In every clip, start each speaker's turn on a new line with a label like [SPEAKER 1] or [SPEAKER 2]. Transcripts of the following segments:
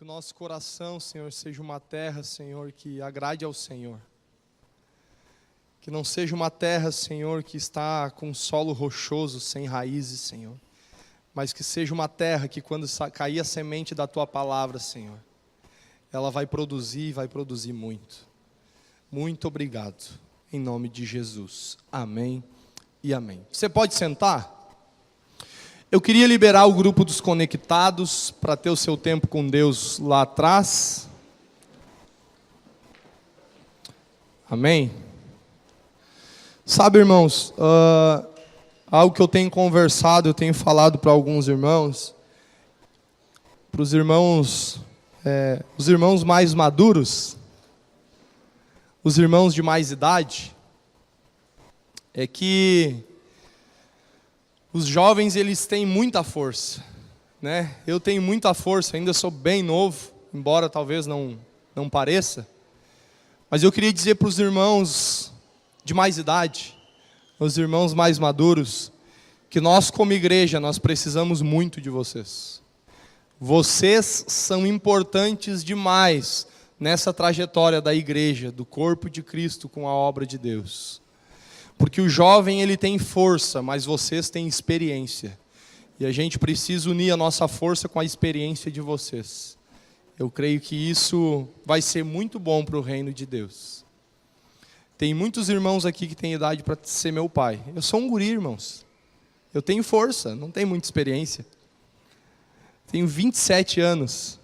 [SPEAKER 1] Que o nosso coração, Senhor, seja uma terra, Senhor, que agrade ao Senhor. Que não seja uma terra, Senhor, que está com solo rochoso, sem raízes, Senhor. Mas que seja uma terra que quando cair a semente da Tua palavra, Senhor, ela vai produzir muito. Muito obrigado, em nome de Jesus. Amém e amém. Você pode sentar? Eu queria liberar o grupo dos conectados para ter o seu tempo com Deus lá atrás. Amém? Sabe, irmãos, algo que eu tenho conversado, eu tenho falado para alguns irmãos, para os irmãos mais maduros, os irmãos de mais idade, é que os jovens, eles têm muita força, né? Eu tenho muita força, ainda sou bem novo, embora talvez não pareça. Mas eu queria dizer para os irmãos de mais idade, os irmãos mais maduros, que nós como igreja, nós precisamos muito de vocês. Vocês são importantes demais nessa trajetória da igreja, do corpo de Cristo com a obra de Deus. Porque o jovem, ele tem força, mas vocês têm experiência. E a gente precisa unir a nossa força com a experiência de vocês. Eu creio que isso vai ser muito bom para o reino de Deus. Tem muitos irmãos aqui que têm idade para ser meu pai. Eu sou um guri, irmãos. Eu tenho força, não tenho muita experiência. Tenho 27 anos.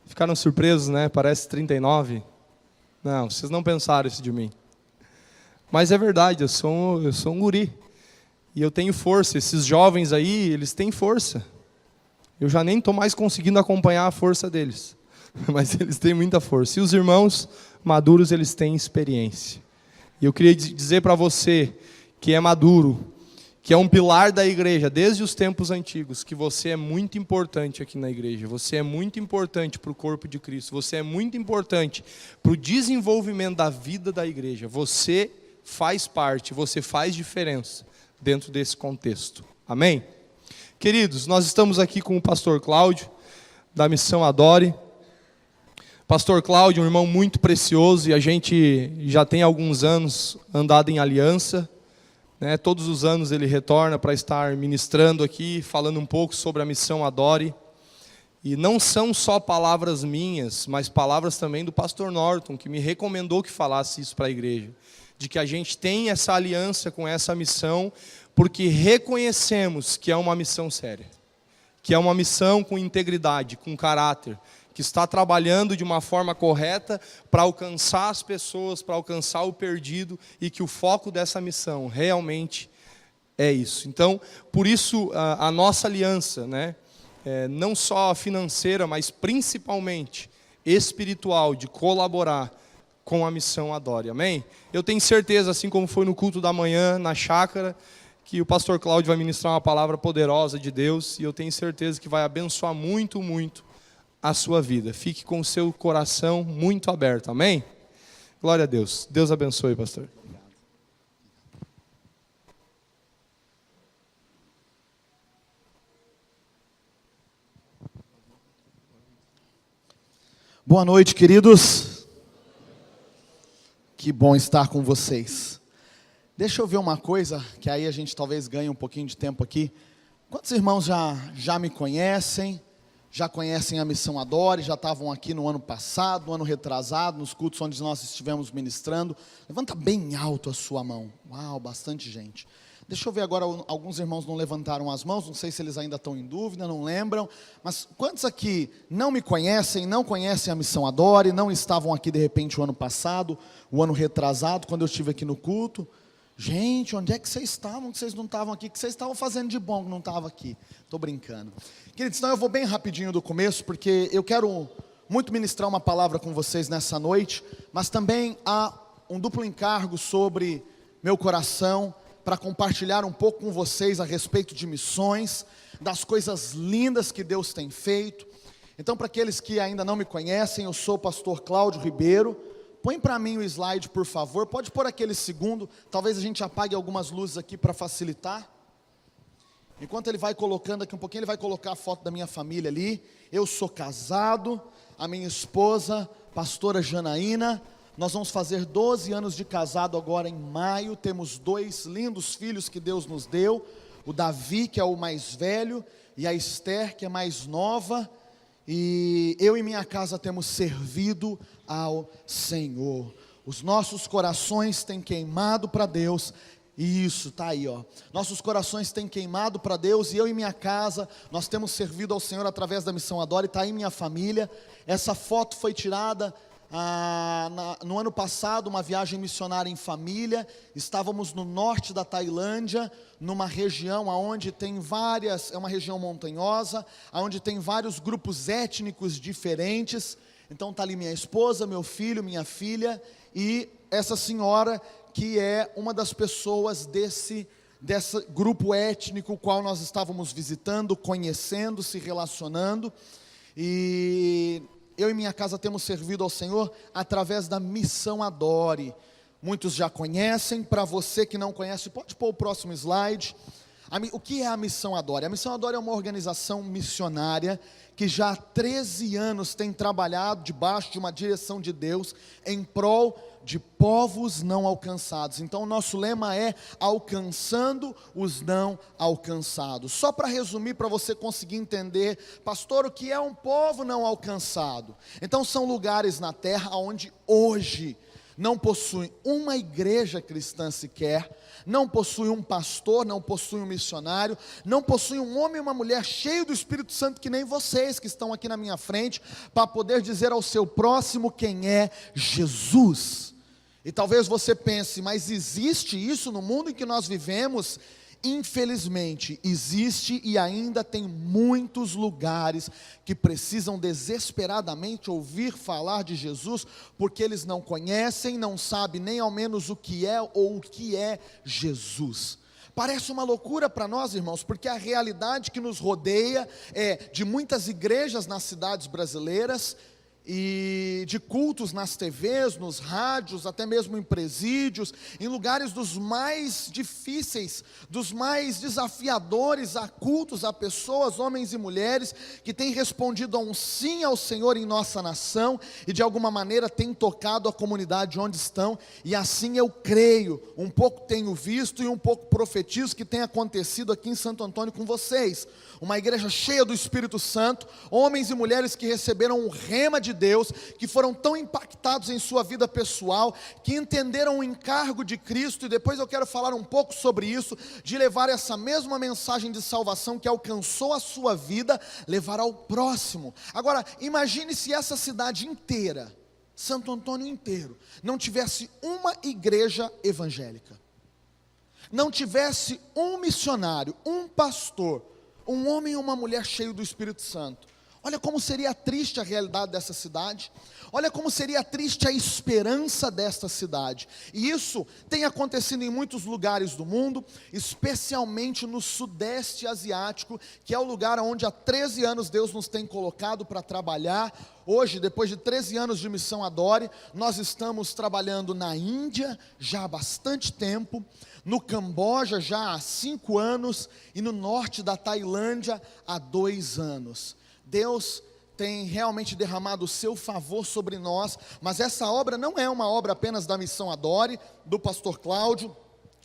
[SPEAKER 1] Ficaram surpresos, né? Parece 39. Não, vocês não pensaram isso de mim. Mas é verdade, eu sou um guri. E eu tenho força. Esses jovens aí, eles têm força. Eu já nem estou mais conseguindo acompanhar a força deles. Mas eles têm muita força. E os irmãos maduros, eles têm experiência. E eu queria dizer para você, que é maduro, que é um pilar da igreja, desde os tempos antigos, que você é muito importante aqui na igreja. Você é muito importante para o corpo de Cristo. Você é muito importante para o desenvolvimento da vida da igreja. Você faz parte, você faz diferença dentro desse contexto. Amém? Queridos, nós estamos aqui com o pastor Cláudio, da Missão Adore. Pastor Cláudio, um irmão muito precioso, e a gente já tem alguns anos andado em aliança, né? Todos os anos ele retorna para estar ministrando aqui, falando um pouco sobre a Missão Adore. E não são só palavras minhas, mas palavras também do pastor Norton, que me recomendou que falasse isso para a igreja. De que a gente tem essa aliança com essa missão, porque reconhecemos que é uma missão séria, que é uma missão com integridade, com caráter, que está trabalhando de uma forma correta para alcançar as pessoas, para alcançar o perdido, e que o foco dessa missão realmente é isso. Então, por isso a nossa aliança, né, não só financeira, mas principalmente espiritual, de colaborar com a Missão Adore, amém? Eu tenho certeza, assim como foi no culto da manhã, na chácara, que o pastor Cláudio vai ministrar uma palavra poderosa de Deus, e eu tenho certeza que vai abençoar muito, muito a sua vida. Fique com o seu coração muito aberto, amém? Glória a Deus. Deus abençoe, pastor.
[SPEAKER 2] Boa noite, queridos. Que bom estar com vocês. Deixa eu ver uma coisa, que aí a gente talvez ganhe um pouquinho de tempo aqui. Quantos irmãos já me conhecem? Já conhecem a Missão Adore? Já estavam aqui no ano passado, no ano retrasado, nos cultos onde nós estivemos ministrando? Levanta bem alto a sua mão. Uau, bastante gente. Deixa eu ver agora, alguns irmãos não levantaram as mãos, não sei se eles ainda estão em dúvida, não lembram. Mas quantos aqui não me conhecem, não conhecem a Missão Adore, não estavam aqui de repente o ano passado, o ano retrasado, quando eu estive aqui no culto? Gente, onde é que vocês estavam, que vocês não estavam aqui? O que vocês estavam fazendo de bom que não estavam aqui? Estou brincando. Queridos, então eu vou bem rapidinho do começo, porque eu quero muito ministrar uma palavra com vocês nessa noite, mas também há um duplo encargo sobre meu coração, para compartilhar um pouco com vocês a respeito de missões, das coisas lindas que Deus tem feito. Então, para aqueles que ainda não me conhecem, eu sou o pastor Cláudio Ribeiro. Põe para mim o slide, por favor. Pode pôr aquele segundo, talvez a gente apague algumas luzes aqui para facilitar. Enquanto ele vai colocando, daqui um pouquinho ele vai colocar a foto da minha família ali. Eu sou casado, a minha esposa, pastora Janaína. Nós vamos fazer 12 anos de casado agora em maio. Temos 2 lindos filhos que Deus nos deu. O Davi, que é o mais velho, e a Esther, que é mais nova. E eu e minha casa temos servido ao Senhor. Os nossos corações têm queimado para Deus. Isso, está aí, ó. Nossos corações têm queimado para Deus, e eu e minha casa, nós temos servido ao Senhor através da Missão Adore. Está aí minha família. Essa foto foi tirada no ano passado, uma viagem missionária em família. Estávamos no norte da Tailândia, numa região onde tem é uma região montanhosa, onde tem vários grupos étnicos diferentes. Então está ali minha esposa, meu filho, minha filha, e essa senhora que é uma das pessoas desse grupo étnico, qual nós estávamos visitando, conhecendo, se relacionando. E eu e minha casa temos servido ao Senhor através da Missão Adore. Muitos já conhecem. Para você que não conhece, pode pôr o próximo slide. O que é a Missão Adore? A Missão Adore é uma organização missionária que já há 13 anos tem trabalhado debaixo de uma direção de Deus em prol de povos não alcançados. Então o nosso lema é alcançando os não alcançados. Só para resumir, para você conseguir entender, pastor, o que é um povo não alcançado? Então são lugares na terra onde hoje não possui uma igreja cristã sequer, não possui um pastor, não possui um missionário, não possui um homem e uma mulher cheio do Espírito Santo, que nem vocês que estão aqui na minha frente, para poder dizer ao seu próximo quem é Jesus. E talvez você pense, mas existe isso no mundo em que nós vivemos? Infelizmente, existe, e ainda tem muitos lugares que precisam desesperadamente ouvir falar de Jesus, porque eles não conhecem, não sabem nem ao menos o que é ou o que é Jesus. Parece uma loucura para nós, irmãos, porque a realidade que nos rodeia é de muitas igrejas nas cidades brasileiras, e de cultos nas TVs, nos rádios, até mesmo em presídios, em lugares dos mais difíceis, dos mais desafiadores, a cultos, a pessoas, homens e mulheres, que têm respondido a um sim ao Senhor em nossa nação, e de alguma maneira têm tocado a comunidade onde estão, e assim eu creio, um pouco tenho visto e um pouco profetizo que tem acontecido aqui em Santo Antônio com vocês, uma igreja cheia do Espírito Santo, homens e mulheres que receberam um rema de Deus, que foram tão impactados em sua vida pessoal, que entenderam o encargo de Cristo, e depois eu quero falar um pouco sobre isso, de levar essa mesma mensagem de salvação que alcançou a sua vida, levar ao próximo. Agora, imagine se essa cidade inteira, Santo Antônio inteiro, não tivesse uma igreja evangélica, não tivesse um missionário, um pastor, um homem e uma mulher cheio do Espírito Santo. Olha como seria triste a realidade dessa cidade, olha como seria triste a esperança desta cidade. E isso tem acontecido em muitos lugares do mundo, especialmente no Sudeste Asiático, que é o lugar onde há 13 anos Deus nos tem colocado para trabalhar. Hoje, depois de 13 anos de Missão Adore, nós estamos trabalhando na Índia já há bastante tempo, no Camboja já há 5 anos e no norte da Tailândia há 2 anos. Deus tem realmente derramado o seu favor sobre nós, mas essa obra não é uma obra apenas da Missão Adore, do pastor Cláudio,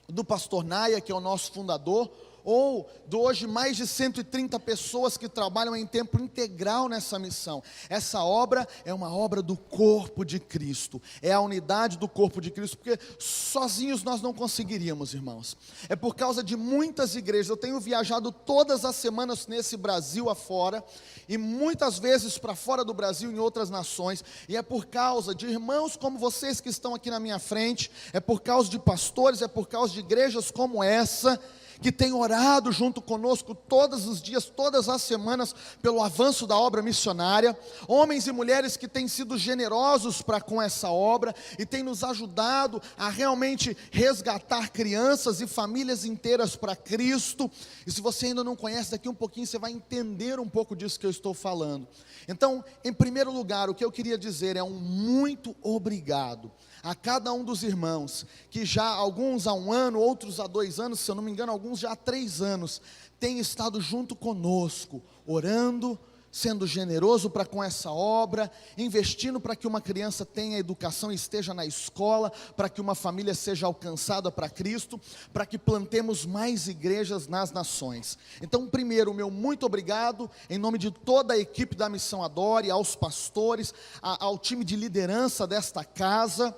[SPEAKER 2] do pastor Naia, que é o nosso fundador, ou de hoje mais de 130 pessoas que trabalham em tempo integral nessa missão. Essa obra é uma obra do corpo de Cristo, é a unidade do corpo de Cristo, porque sozinhos nós não conseguiríamos, irmãos. É por causa de muitas igrejas, eu tenho viajado todas as semanas nesse Brasil afora, e muitas vezes para fora do Brasil, em outras nações, e é por causa de irmãos como vocês que estão aqui na minha frente, é por causa de pastores, é por causa de igrejas como essa, que tem orado junto conosco todos os dias, todas as semanas, pelo avanço da obra missionária, homens e mulheres que têm sido generosos para com essa obra, e têm nos ajudado a realmente resgatar crianças e famílias inteiras para Cristo. E se você ainda não conhece, daqui um pouquinho você vai entender um pouco disso que eu estou falando. Então, em primeiro lugar, o que eu queria dizer é um muito obrigado a cada um dos irmãos, que já alguns há 1 ano, outros há 2 anos, se eu não me engano, alguns alguns já há 3 anos, têm estado junto conosco, orando, sendo generoso para com essa obra, investindo para que uma criança tenha educação e esteja na escola, para que uma família seja alcançada para Cristo, para que plantemos mais igrejas nas nações. Então, primeiro, meu muito obrigado, em nome de toda a equipe da Missão Adore, aos pastores, ao time de liderança desta casa.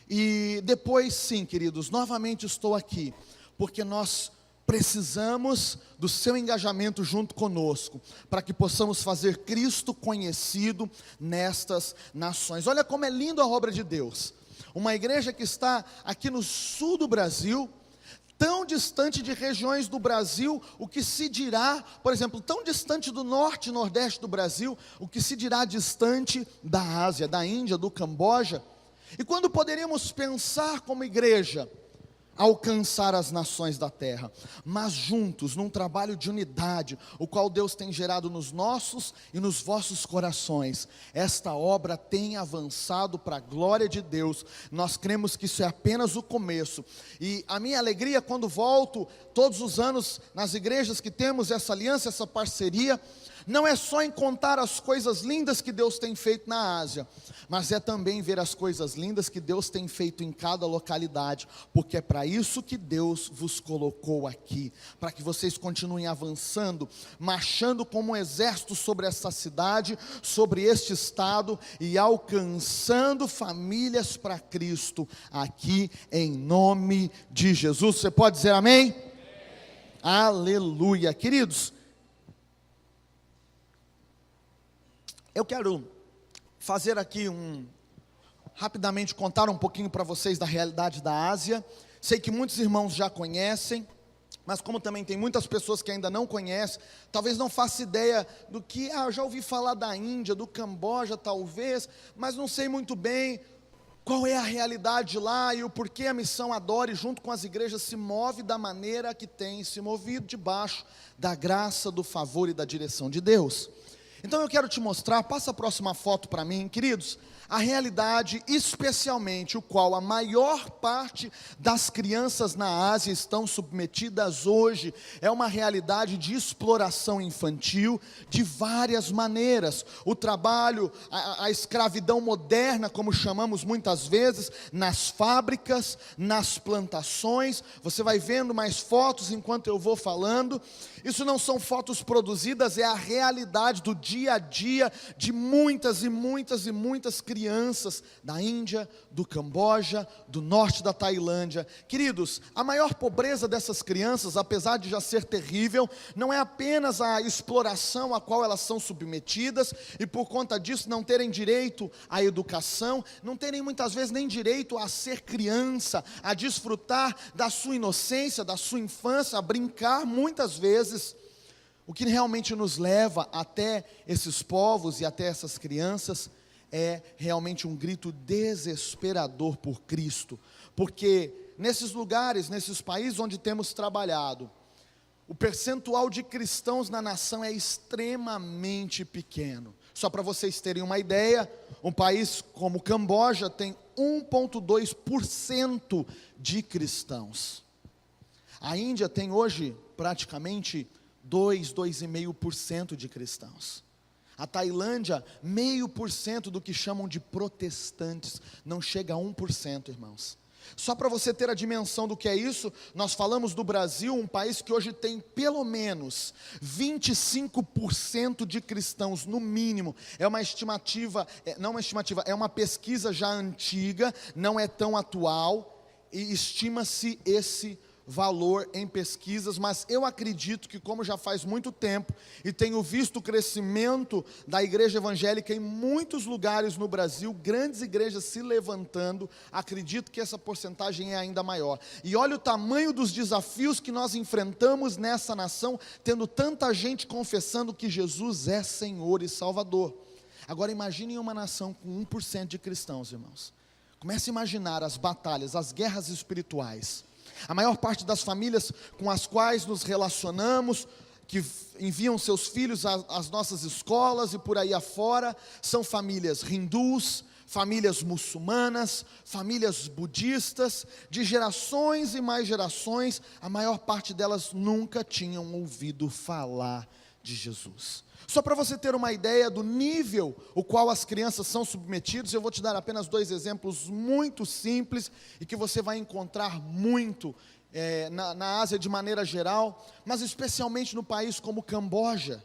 [SPEAKER 2] E depois, sim, queridos, novamente estou aqui, porque nós precisamos do seu engajamento junto conosco, para que possamos fazer Cristo conhecido nestas nações. Olha como é lindo a obra de Deus. Uma igreja que está aqui no sul do Brasil, tão distante de regiões do Brasil, o que se dirá, por exemplo, tão distante do norte e nordeste do Brasil, o que se dirá distante da Ásia, da Índia, do Camboja. E quando poderíamos pensar como igreja, alcançar as nações da terra, mas juntos, num trabalho de unidade, o qual Deus tem gerado nos nossos e nos vossos corações, esta obra tem avançado para a glória de Deus. Nós cremos que isso é apenas o começo, e a minha alegria quando volto, todos os anos, nas igrejas que temos essa aliança, essa parceria, não é só em contar as coisas lindas que Deus tem feito na Ásia, mas é também ver as coisas lindas que Deus tem feito em cada localidade, porque é para isso que Deus vos colocou aqui, para que vocês continuem avançando, marchando como um exército sobre essa cidade, sobre este estado, e alcançando famílias para Cristo, aqui em nome de Jesus. Você pode dizer amém? Amém. Aleluia. Queridos, eu quero fazer aqui rapidamente contar um pouquinho para vocês da realidade da Ásia. Sei que muitos irmãos já conhecem, mas como também tem muitas pessoas que ainda não conhecem, talvez não faça ideia do que, eu já ouvi falar da Índia, do Camboja talvez, mas não sei muito bem qual é a realidade lá e o porquê a Missão Adore, junto com as igrejas, se move da maneira que tem se movido, debaixo da graça, do favor e da direção de Deus. Então eu quero te mostrar, passa a próxima foto para mim, queridos, a realidade, especialmente o qual a maior parte das crianças na Ásia estão submetidas hoje, é uma realidade de exploração infantil de várias maneiras. O trabalho, a escravidão moderna, como chamamos muitas vezes, nas fábricas, nas plantações. Você vai vendo mais fotos enquanto eu vou falando. Isso não são fotos produzidas, é a realidade do dia a dia de muitas e muitas e muitas crianças da Índia, do Camboja, do norte da Tailândia. Queridos, a maior pobreza dessas crianças, apesar de já ser terrível, não é apenas a exploração a qual elas são submetidas, e por conta disso não terem direito à educação, não terem muitas vezes nem direito a ser criança, a desfrutar da sua inocência, da sua infância, a brincar muitas vezes. O que realmente nos leva até esses povos e até essas crianças é realmente um grito desesperador por Cristo, porque nesses lugares, nesses países onde temos trabalhado, o percentual de cristãos na nação é extremamente pequeno. Só para vocês terem uma ideia, um país como o Camboja tem 1,2% de cristãos. A Índia tem hoje praticamente 2,5% de cristãos. A Tailândia, 0,5% do que chamam de protestantes, não chega a 1%, irmãos. Só para você ter a dimensão do que é isso, nós falamos do Brasil, um país que hoje tem pelo menos 25% de cristãos, no mínimo. É uma estimativa, não uma estimativa, é uma pesquisa já antiga, não é tão atual, e estima-se esse valor em pesquisas, mas eu acredito que, como já faz muito tempo e tenho visto o crescimento da igreja evangélica em muitos lugares no Brasil, grandes igrejas se levantando, acredito que essa porcentagem é ainda maior. E olha o tamanho dos desafios que nós enfrentamos nessa nação, tendo tanta gente confessando que Jesus é Senhor e Salvador. Agora imaginem uma nação com 1% de cristãos, irmãos. Comece a imaginar as batalhas, as guerras espirituais. A maior parte das famílias com as quais nos relacionamos, que enviam seus filhos às nossas escolas e por aí afora, são famílias hindus, famílias muçulmanas, famílias budistas, de gerações e mais gerações, a maior parte delas nunca tinham ouvido falar de Jesus. Só para você ter uma ideia do nível o qual as crianças são submetidas, eu vou te dar apenas 2 exemplos muito simples e que você vai encontrar muito na Ásia de maneira geral, mas especialmente no país como Camboja.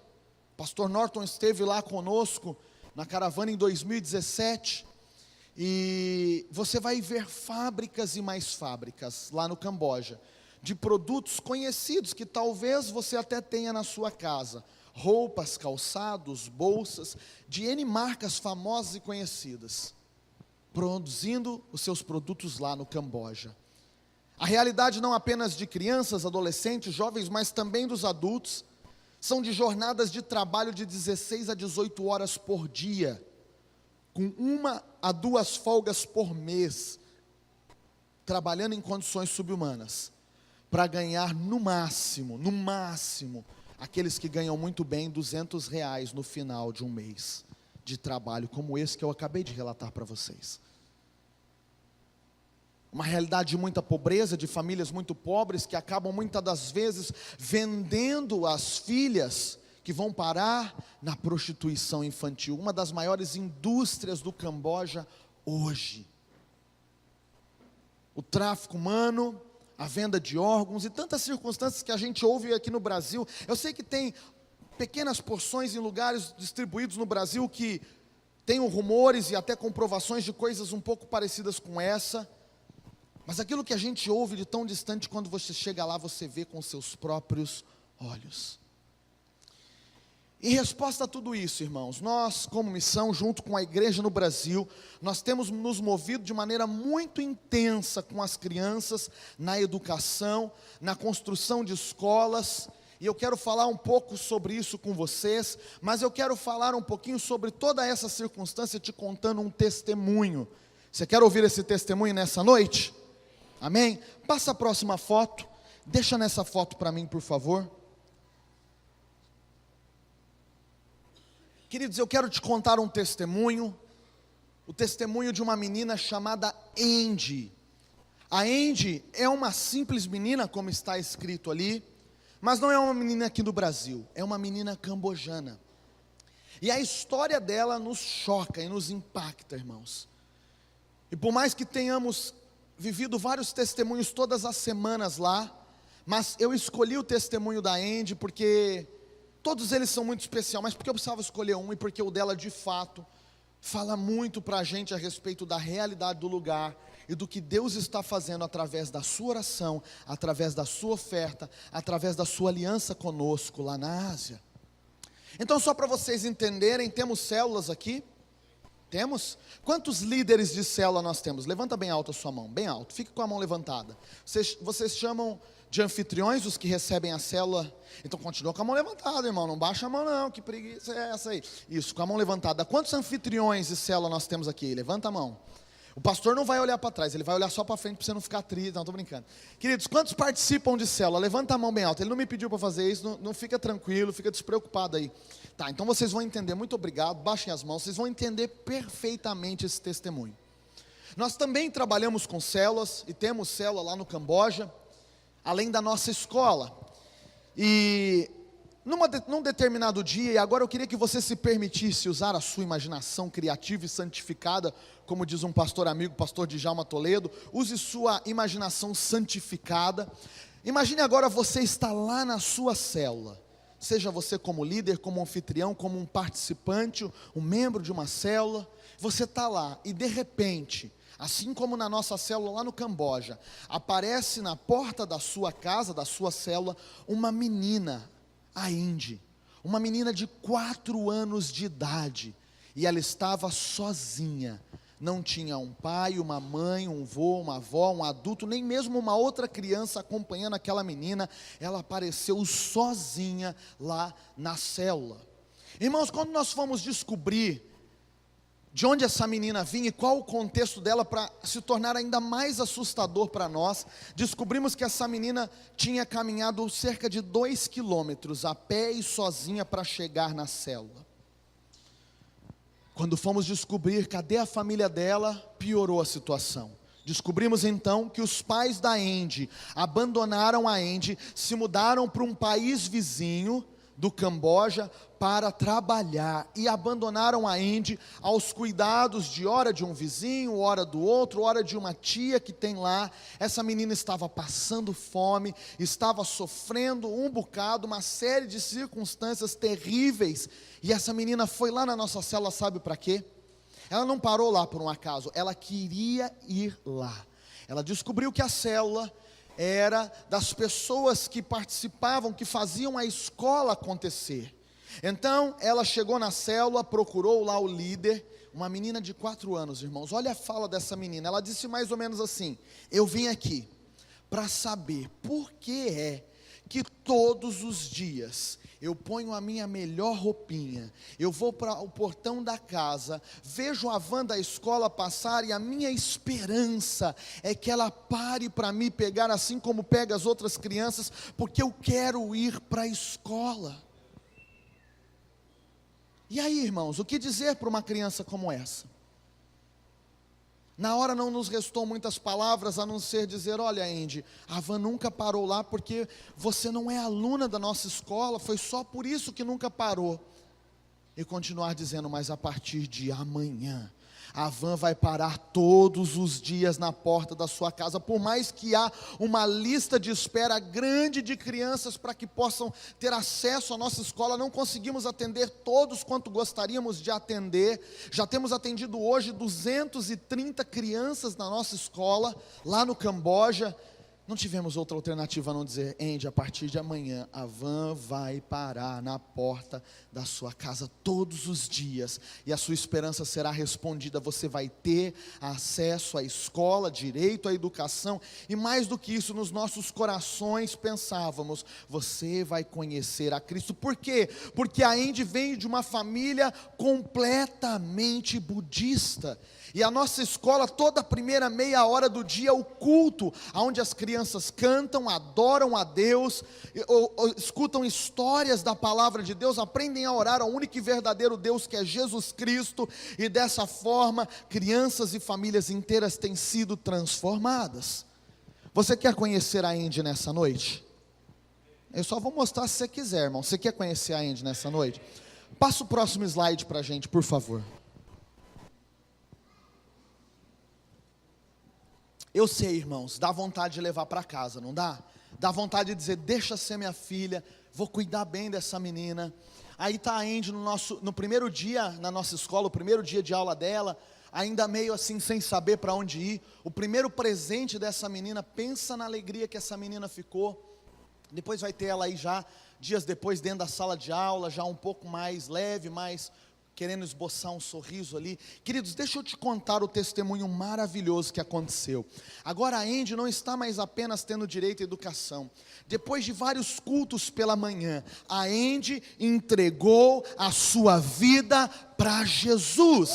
[SPEAKER 2] Pastor Norton esteve lá conosco na caravana em 2017 e você vai ver fábricas e mais fábricas lá no Camboja de produtos conhecidos que talvez você até tenha na sua casa. Roupas, calçados, bolsas, de N marcas famosas e conhecidas, produzindo os seus produtos lá no Camboja. A realidade não apenas de crianças, adolescentes, jovens, mas também dos adultos, são de jornadas de trabalho de 16 a 18 horas por dia, com 1 a 2 folgas por mês, trabalhando em condições subhumanas, para ganhar no máximo, aqueles que ganham muito bem R$200 no final de um mês de trabalho, como esse que eu acabei de relatar para vocês. Uma realidade de muita pobreza, de famílias muito pobres, que acabam muitas das vezes vendendo as filhas, que vão parar na prostituição infantil, uma das maiores indústrias do Camboja hoje. O tráfico humano, a venda de órgãos e tantas circunstâncias que a gente ouve aqui no Brasil. Eu sei que tem pequenas porções em lugares distribuídos no Brasil que tenham rumores e até comprovações de coisas um pouco parecidas com essa, mas aquilo que a gente ouve de tão distante, quando você chega lá, você vê com seus próprios olhos. Em resposta a tudo isso, irmãos, nós como missão, junto com a igreja no Brasil, nós temos nos movido de maneira muito intensa com as crianças, na educação, na construção de escolas, e eu quero falar um pouco sobre isso com vocês, mas eu quero falar um pouquinho sobre toda essa circunstância, te contando um testemunho. Você quer ouvir esse testemunho nessa noite? Amém? Passa a próxima foto, deixa nessa foto para mim, por favor. Queridos, eu quero te contar um testemunho, o testemunho de uma menina chamada Andy. A Andy é uma simples menina, como está escrito ali, mas não é uma menina aqui do Brasil, é uma menina cambojana. E a história dela nos choca e nos impacta, irmãos. E por mais que tenhamos vivido vários testemunhos todas as semanas lá, mas eu escolhi o testemunho da Andy porque todos eles são muito especiais, mas porque eu precisava escolher um e porque o dela de fato fala muito para a gente a respeito da realidade do lugar e do que Deus está fazendo através da sua oração, através da sua oferta, através da sua aliança conosco lá na Ásia. Então, só para vocês entenderem, temos células aqui? Temos? Quantos líderes de célula nós temos? Levanta bem alto a sua mão, bem alto, fique com a mão levantada. Vocês chamam de anfitriões os que recebem a célula? Então continua com a mão levantada, irmão, não baixa a mão não, que preguiça é essa aí? Isso, com a mão levantada. Quantos anfitriões de célula nós temos aqui? Levanta a mão. O pastor não vai olhar para trás, ele vai olhar só para frente para você não ficar triste. Não, estou brincando. Queridos, quantos participam de célula? Levanta a mão bem alta. Ele não me pediu para fazer isso, não fica tranquilo, fica despreocupado aí. Tá, então vocês vão entender, muito obrigado, baixem as mãos, vocês vão entender perfeitamente esse testemunho. Nós também trabalhamos com células, e temos célula lá no Camboja, além da nossa escola. E num determinado dia, e agora eu queria que você se permitisse usar a sua imaginação criativa e santificada, como diz um pastor amigo, pastor Djalma Toledo, use sua imaginação santificada. Imagine agora você está lá na sua célula, seja você como líder, como anfitrião, como um participante, um membro de uma célula, você está lá e de repente, assim como na nossa célula lá no Camboja, aparece na porta da sua casa, da sua célula, uma menina, a Andy, uma menina de 4 anos de idade, e ela estava sozinha, não tinha um pai, uma mãe, um vô, uma avó, um adulto, nem mesmo uma outra criança acompanhando aquela menina. Ela apareceu sozinha lá na célula. Irmãos, quando nós fomos descobrir de onde essa menina vinha e qual o contexto dela, para se tornar ainda mais assustador para nós, descobrimos que essa menina tinha caminhado cerca de 2 quilômetros a pé e sozinha para chegar na célula. Quando fomos descobrir cadê a família dela, piorou a situação. Descobrimos então que os pais da Andy abandonaram a Andy, se mudaram para um país vizinho do Camboja para trabalhar e abandonaram a Andy aos cuidados de hora de um vizinho, hora do outro, hora de uma tia que tem lá. Essa menina estava passando fome, estava sofrendo um bocado, uma série de circunstâncias terríveis, e essa menina foi lá na nossa célula, sabe para quê? Ela não parou lá por um acaso, ela queria ir lá. Ela descobriu que a célula era das pessoas que participavam, que faziam a escola acontecer. Então, ela chegou na célula, procurou lá o líder, uma menina de 4 anos, irmãos. Olha a fala dessa menina, ela disse mais ou menos assim: eu vim aqui para saber por que é que todos os dias eu ponho a minha melhor roupinha, eu vou para o portão da casa, vejo a van da escola passar e a minha esperança é que ela pare para me pegar assim como pega as outras crianças, porque eu quero ir para a escola. E aí, irmãos, o que dizer para uma criança como essa? Na hora não nos restou muitas palavras a não ser dizer: olha, Andy, a van nunca parou lá porque você não é aluna da nossa escola, foi só por isso que nunca parou. E continuar dizendo: mas a partir de amanhã, a van vai parar todos os dias na porta da sua casa, por mais que há uma lista de espera grande de crianças para que possam ter acesso à nossa escola, não conseguimos atender todos quanto gostaríamos de atender. Já temos atendido hoje 230 crianças na nossa escola, lá no Camboja. Não tivemos outra alternativa a não dizer: Andy, a partir de amanhã a van vai parar na porta da sua casa todos os dias, e a sua esperança será respondida. Você vai ter acesso à escola, direito à educação, e mais do que isso, nos nossos corações pensávamos: você vai conhecer a Cristo. Por quê? Porque a Andy vem de uma família completamente budista. E a nossa escola, toda a primeira meia hora do dia, é o culto, onde as crianças cantam, adoram a Deus, ou escutam histórias da palavra de Deus, aprendem a orar ao único e verdadeiro Deus, que é Jesus Cristo, e dessa forma, crianças e famílias inteiras têm sido transformadas. Você quer conhecer a Andy nessa noite? Eu só vou mostrar se você quiser, irmão. Você quer conhecer a Andy nessa noite? Passa o próximo slide para a gente, por favor. Eu sei, irmãos, dá vontade de levar para casa, não dá? Dá vontade de dizer: deixa ser minha filha, vou cuidar bem dessa menina. Aí está a Andy no primeiro dia na nossa escola, o primeiro dia de aula dela, ainda meio assim sem saber para onde ir. O primeiro presente dessa menina, pensa na alegria que essa menina ficou. Depois vai ter ela aí já, dias depois, dentro da sala de aula, já um pouco mais leve, mais querendo esboçar um sorriso ali. Queridos, deixa eu te contar o testemunho maravilhoso que aconteceu. Agora a Andy não está mais apenas tendo direito à educação. Depois de vários cultos pela manhã, a Andy entregou a sua vida para Jesus.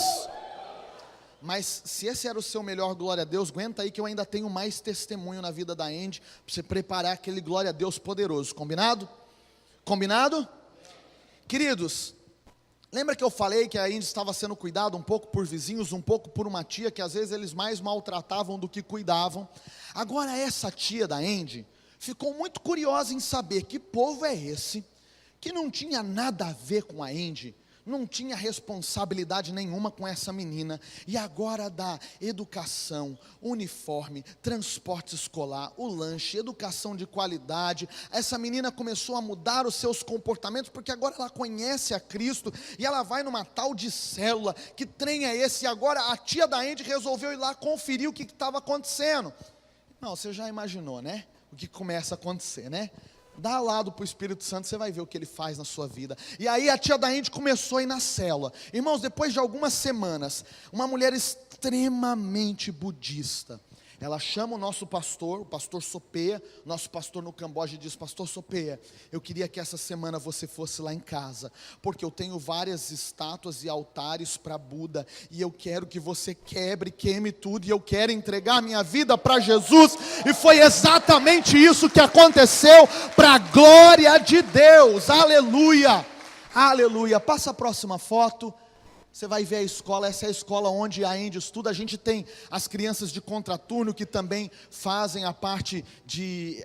[SPEAKER 2] Mas se esse era o seu melhor glória a Deus, aguenta aí que eu ainda tenho mais testemunho na vida da Andy, para você preparar aquele glória a Deus poderoso. Combinado? Combinado? Queridos, lembra que eu falei que a Andy estava sendo cuidada um pouco por vizinhos, um pouco por uma tia, que às vezes eles mais maltratavam do que cuidavam? Agora essa tia da Andy ficou muito curiosa em saber que povo é esse, que não tinha nada a ver com a Andy, não tinha responsabilidade nenhuma com essa menina, e agora dá educação, uniforme, transporte escolar, o lanche, educação de qualidade. Essa menina começou a mudar os seus comportamentos, porque agora ela conhece a Cristo, e ela vai numa tal de célula. Que trem é esse? E agora a tia da Andy resolveu ir lá conferir o que estava acontecendo. Não, você já imaginou, né? O que começa a acontecer, né? Dá lado para o Espírito Santo, você vai ver o que ele faz na sua vida. E aí a tia da Andy começou a ir na célula. Irmãos, depois de algumas semanas, uma mulher extremamente budista, ela chama o nosso pastor, o pastor Sopeia, nosso pastor no Camboja, e diz: pastor Sopeia, eu queria que essa semana você fosse lá em casa, porque eu tenho várias estátuas e altares para Buda, e eu quero que você quebre, queime tudo, e eu quero entregar minha vida para Jesus. E foi exatamente isso que aconteceu, para a glória de Deus. Aleluia, aleluia. Passa a próxima foto. Você vai ver a escola, essa é a escola onde a Indy estuda. A gente tem as crianças de contraturno que também fazem a parte de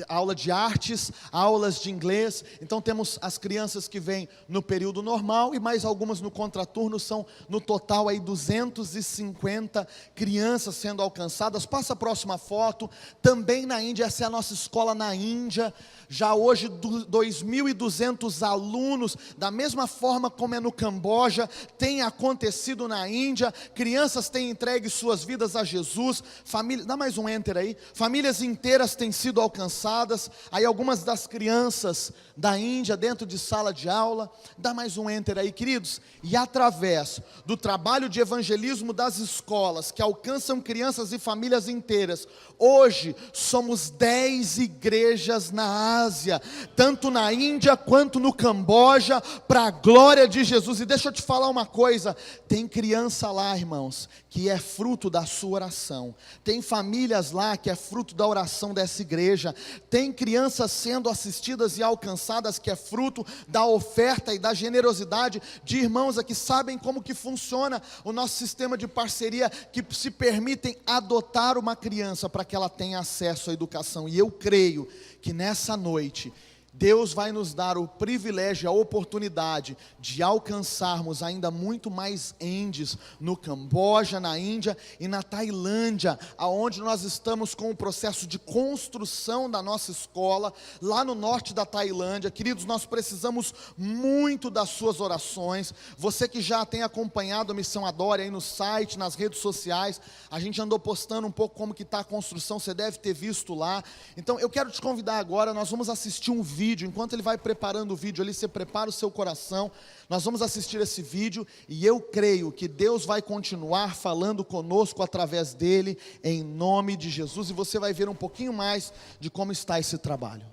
[SPEAKER 2] aula de artes, aulas de inglês. Então temos as crianças que vêm no período normal e mais algumas no contraturno. São no total aí 250 crianças sendo alcançadas. Passa a próxima foto. Também na Índia, essa é a nossa escola na Índia. Já hoje 2.200 alunos, da mesma forma como é no Camboja, tem acontecido na Índia. Crianças têm entregue suas vidas a Jesus. Família, dá mais um enter aí. Famílias inteiras têm sido alcançadas. Aí algumas das crianças da Índia dentro de sala de aula. Dá mais um enter aí, queridos. E através do trabalho de evangelismo das escolas, que alcançam crianças e famílias inteiras, hoje somos 10 igrejas na Ásia, tanto na Índia quanto no Camboja, para a glória de Jesus. E deixa eu te falar uma coisa, tem criança lá, irmãos, que é fruto da sua oração. Tem famílias lá que é fruto da oração dessa igreja. Tem crianças sendo assistidas e alcançadas que é fruto da oferta e da generosidade de irmãos aqui. Sabem como que funciona o nosso sistema de parceria, que se permitem adotar uma criança para que ela tenha acesso à educação. E eu creio que nessa noite Deus vai nos dar o privilégio, a oportunidade de alcançarmos ainda muito mais Indies no Camboja, na Índia e na Tailândia, aonde nós estamos com o processo de construção da nossa escola, lá no norte da Tailândia. Queridos, nós precisamos muito das suas orações. Você que já tem acompanhado a Missão Adore aí no site, nas redes sociais, a gente andou postando um pouco como que está a construção, você deve ter visto lá. Então eu quero te convidar agora, nós vamos assistir um vídeo. Enquanto ele vai preparando o vídeo ali, você prepara o seu coração. Nós vamos assistir esse vídeo e eu creio que Deus vai continuar falando conosco através dele, em nome de Jesus. E você vai ver um pouquinho mais de como está esse trabalho.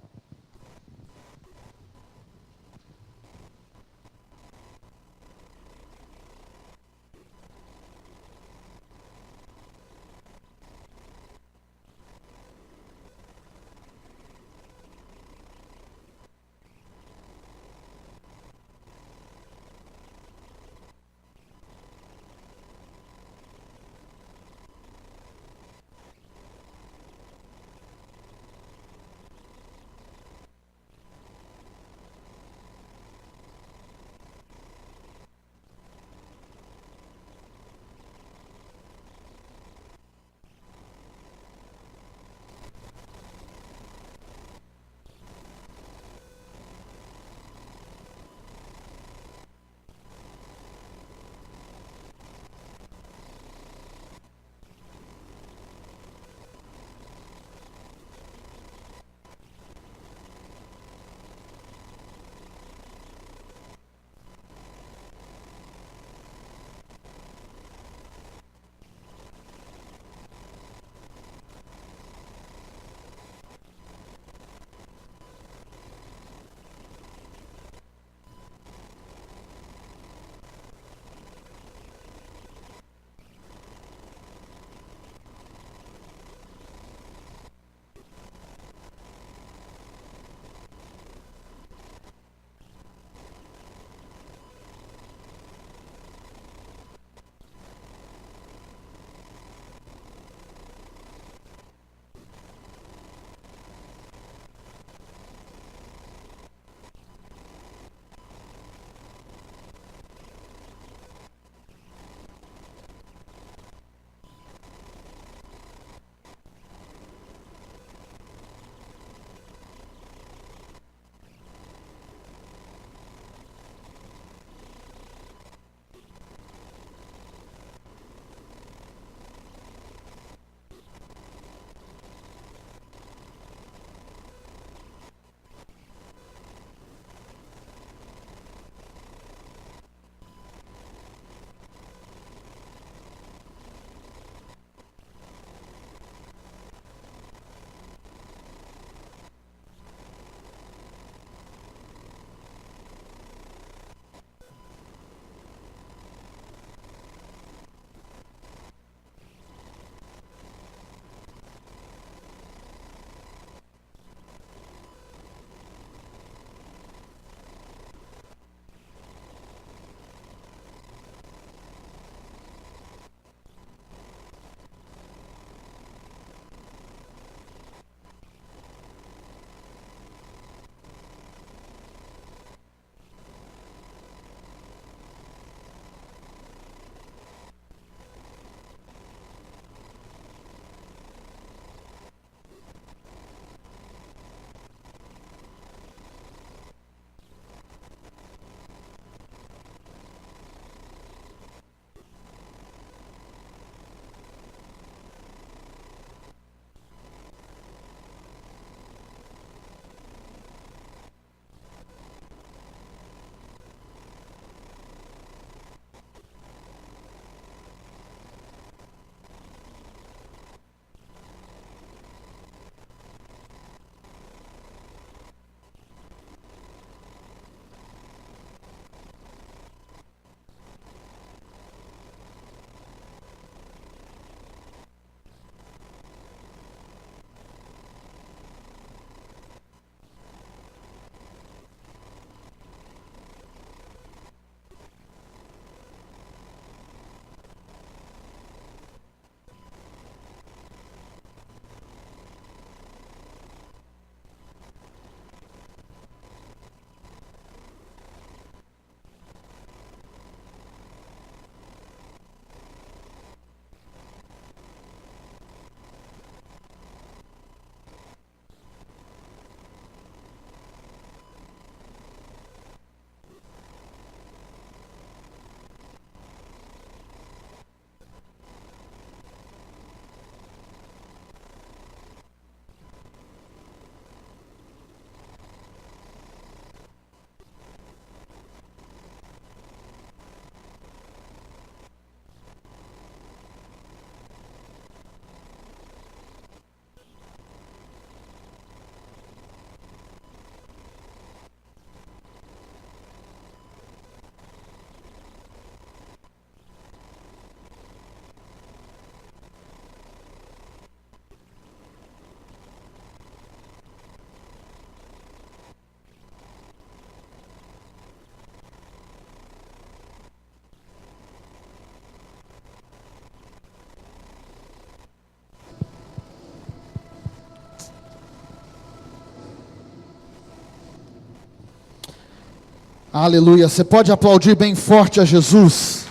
[SPEAKER 2] Aleluia. Você pode aplaudir bem forte a Jesus.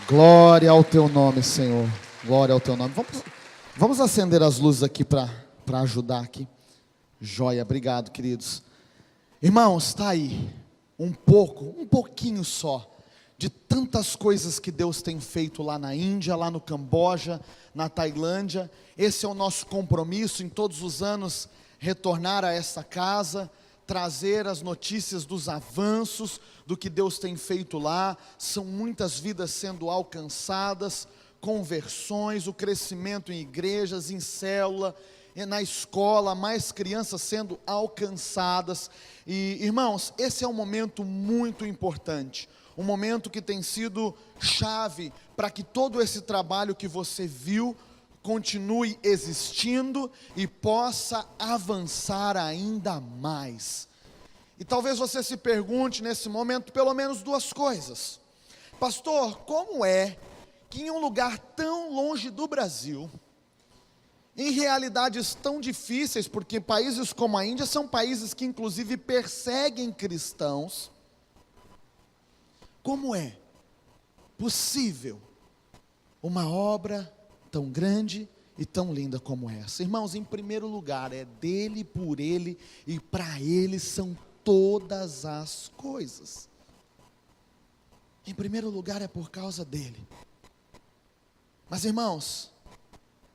[SPEAKER 2] Glória ao teu nome, Senhor. Glória ao teu nome. Vamos acender as luzes aqui para ajudar aqui. Joia, obrigado, queridos. Irmãos, está aí um pouquinho só, de tantas coisas que Deus tem feito lá na Índia, lá no Camboja, na Tailândia. Esse é o nosso compromisso em todos os anos, retornar a essa casa, trazer as notícias dos avanços, do que Deus tem feito lá. São muitas vidas sendo alcançadas, conversões, o crescimento em igrejas, em célula, na escola, mais crianças sendo alcançadas. E irmãos, esse é um momento muito importante, um momento que tem sido chave para que todo esse trabalho que você viu continue existindo e possa avançar ainda mais. E talvez você se pergunte nesse momento pelo menos duas coisas. Pastor, como é que em um lugar tão longe do Brasil, em realidades tão difíceis, porque países como a Índia são países que inclusive perseguem cristãos, como é possível uma obra tão grande e tão linda como essa? Irmãos, em primeiro lugar, é dele, por ele e para ele são todas as coisas. Em primeiro lugar é por causa dele. Mas irmãos,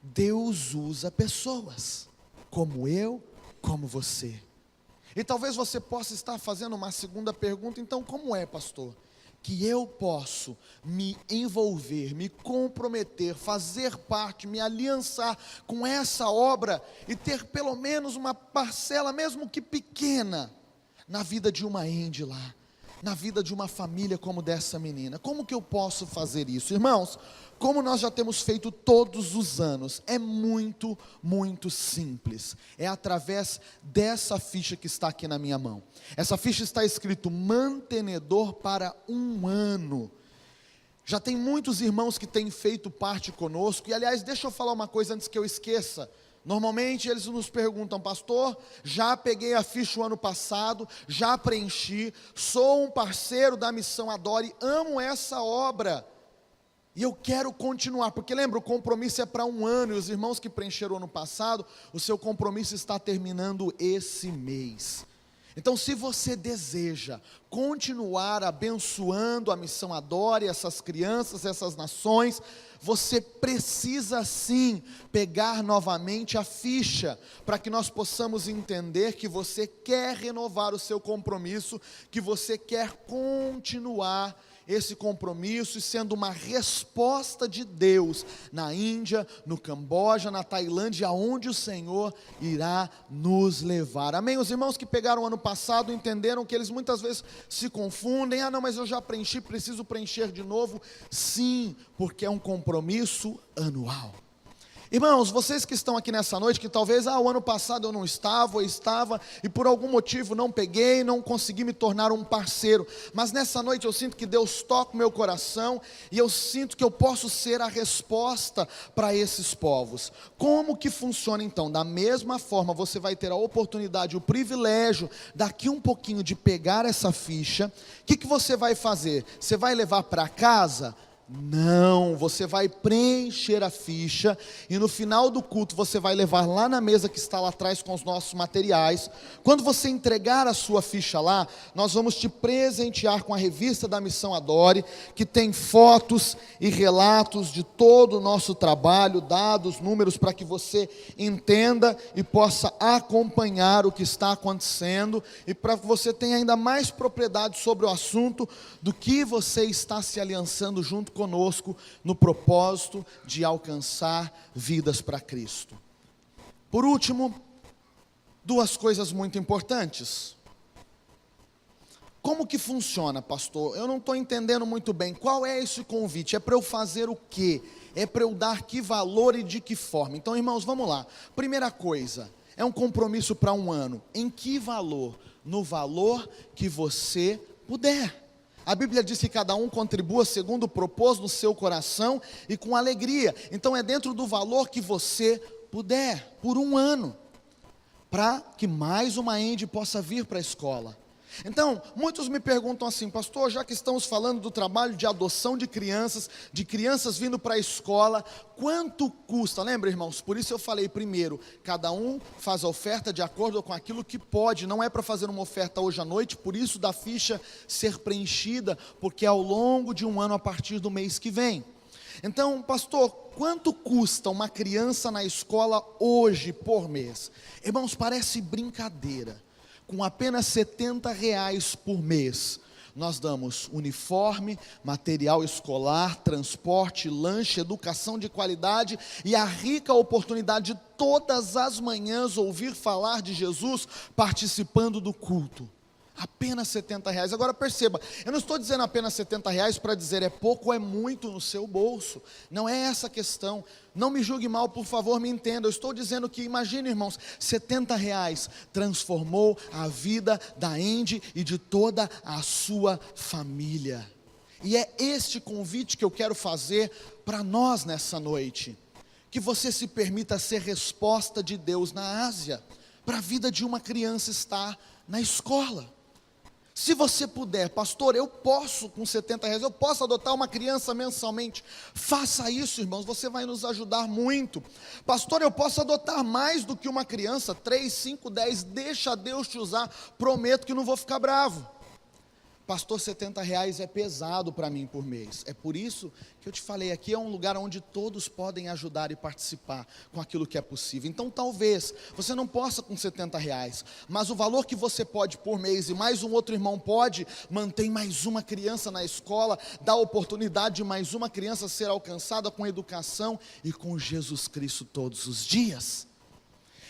[SPEAKER 2] Deus usa pessoas, como eu, como você. E talvez você possa estar fazendo uma segunda pergunta: então como é, pastor, que eu posso me envolver, me comprometer, fazer parte, me aliançar com essa obra e ter pelo menos uma parcela, mesmo que pequena, na vida de uma Índia lá, na vida de uma família como dessa menina? Como que eu posso fazer isso? Irmãos, como nós já temos feito todos os anos, é muito simples. É através dessa ficha que está aqui na minha mão. Essa ficha está escrito mantenedor para 1 ano. Já tem muitos irmãos que têm feito parte conosco. E aliás, deixa eu falar uma coisa antes que eu esqueça. Normalmente eles nos perguntam: pastor, já peguei a ficha o ano passado, já preenchi, sou um parceiro da Missão Adore, amo essa obra e eu quero continuar, porque lembra, o compromisso é para 1 ano, e os irmãos que preencheram o ano passado, o seu compromisso está terminando esse mês. Então, se você deseja continuar abençoando a Missão Adore, essas crianças, essas nações, você precisa sim pegar novamente a ficha, para que nós possamos entender que você quer renovar o seu compromisso, que você quer continuar esse compromisso, e sendo uma resposta de Deus na Índia, no Camboja, na Tailândia, aonde o Senhor irá nos levar. Amém? Os irmãos que pegaram o ano passado entenderam que eles muitas vezes se confundem: ah não, mas eu já preenchi, preciso preencher de novo. Sim, porque é um compromisso anual. Irmãos, vocês que estão aqui nessa noite, que talvez, o ano passado eu não estava, ou estava, e por algum motivo não peguei, não consegui me tornar um parceiro, mas nessa noite eu sinto que Deus toca o meu coração, e eu sinto que eu posso ser a resposta para esses povos. Como que funciona então? Da mesma forma, você vai ter a oportunidade, o privilégio, daqui um pouquinho, de pegar essa ficha. O que você vai fazer? Você vai levar para casa? Não, você vai preencher a ficha e no final do culto você vai levar lá na mesa que está lá atrás com os nossos materiais. Quando você entregar a sua ficha lá, nós vamos te presentear com a revista da Missão Adore, que tem fotos e relatos de todo o nosso trabalho, dados, números, para que você entenda e possa acompanhar o que está acontecendo, e para que você tenha ainda mais propriedade sobre o assunto do que você está se aliançando junto conosco no propósito de alcançar vidas para Cristo. Por último, 2 coisas muito importantes. Como que funciona, pastor? Eu não estou entendendo muito bem. Qual é esse convite? É para eu fazer o quê? É para eu dar que valor e de que forma? Então, irmãos, vamos lá. Primeira coisa, é um compromisso para 1 ano. Em que valor? No valor que você puder. A Bíblia diz que cada um contribua segundo propôs no seu coração e com alegria. Então é dentro do valor que você puder, por 1 ano, para que mais uma Índia possa vir para a escola. Então, muitos me perguntam assim: pastor, já que estamos falando do trabalho de adoção de crianças vindo para a escola, quanto custa? Lembra, irmãos? Por isso eu falei primeiro, cada um faz a oferta de acordo com aquilo que pode, não é para fazer uma oferta hoje à noite, por isso da ficha ser preenchida, porque é ao longo de um ano a partir do mês que vem. Então, pastor, quanto custa uma criança na escola hoje por mês? Irmãos, parece brincadeira. Com apenas R$70 por mês, nós damos uniforme, material escolar, transporte, lanche, educação de qualidade e a rica oportunidade de todas as manhãs ouvir falar de Jesus participando do culto. Apenas R$70. Agora perceba, eu não estou dizendo apenas R$70 para dizer é pouco ou é muito no seu bolso. Não é essa a questão. Não me julgue mal, por favor, me entenda. Eu estou dizendo que, imagine, irmãos, R$70 transformou a vida da Andy e de toda a sua família. E é este convite que eu quero fazer para nós nessa noite. Que você se permita ser resposta de Deus na Ásia, para a vida de uma criança estar na escola. Se você puder, pastor, eu posso com R$70, eu posso adotar uma criança mensalmente. Faça isso, irmãos, você vai nos ajudar muito. Pastor, eu posso adotar mais do que uma criança, 3, 5, 10, deixa Deus te usar, prometo que não vou ficar bravo. Pastor, R$70 é pesado para mim por mês. É por isso que eu te falei, aqui é um lugar onde todos podem ajudar e participar com aquilo que é possível. Então talvez você não possa com R$70, mas o valor que você pode por mês e mais um outro irmão pode, mantém mais uma criança na escola, dá a oportunidade de mais uma criança ser alcançada com educação e com Jesus Cristo todos os dias.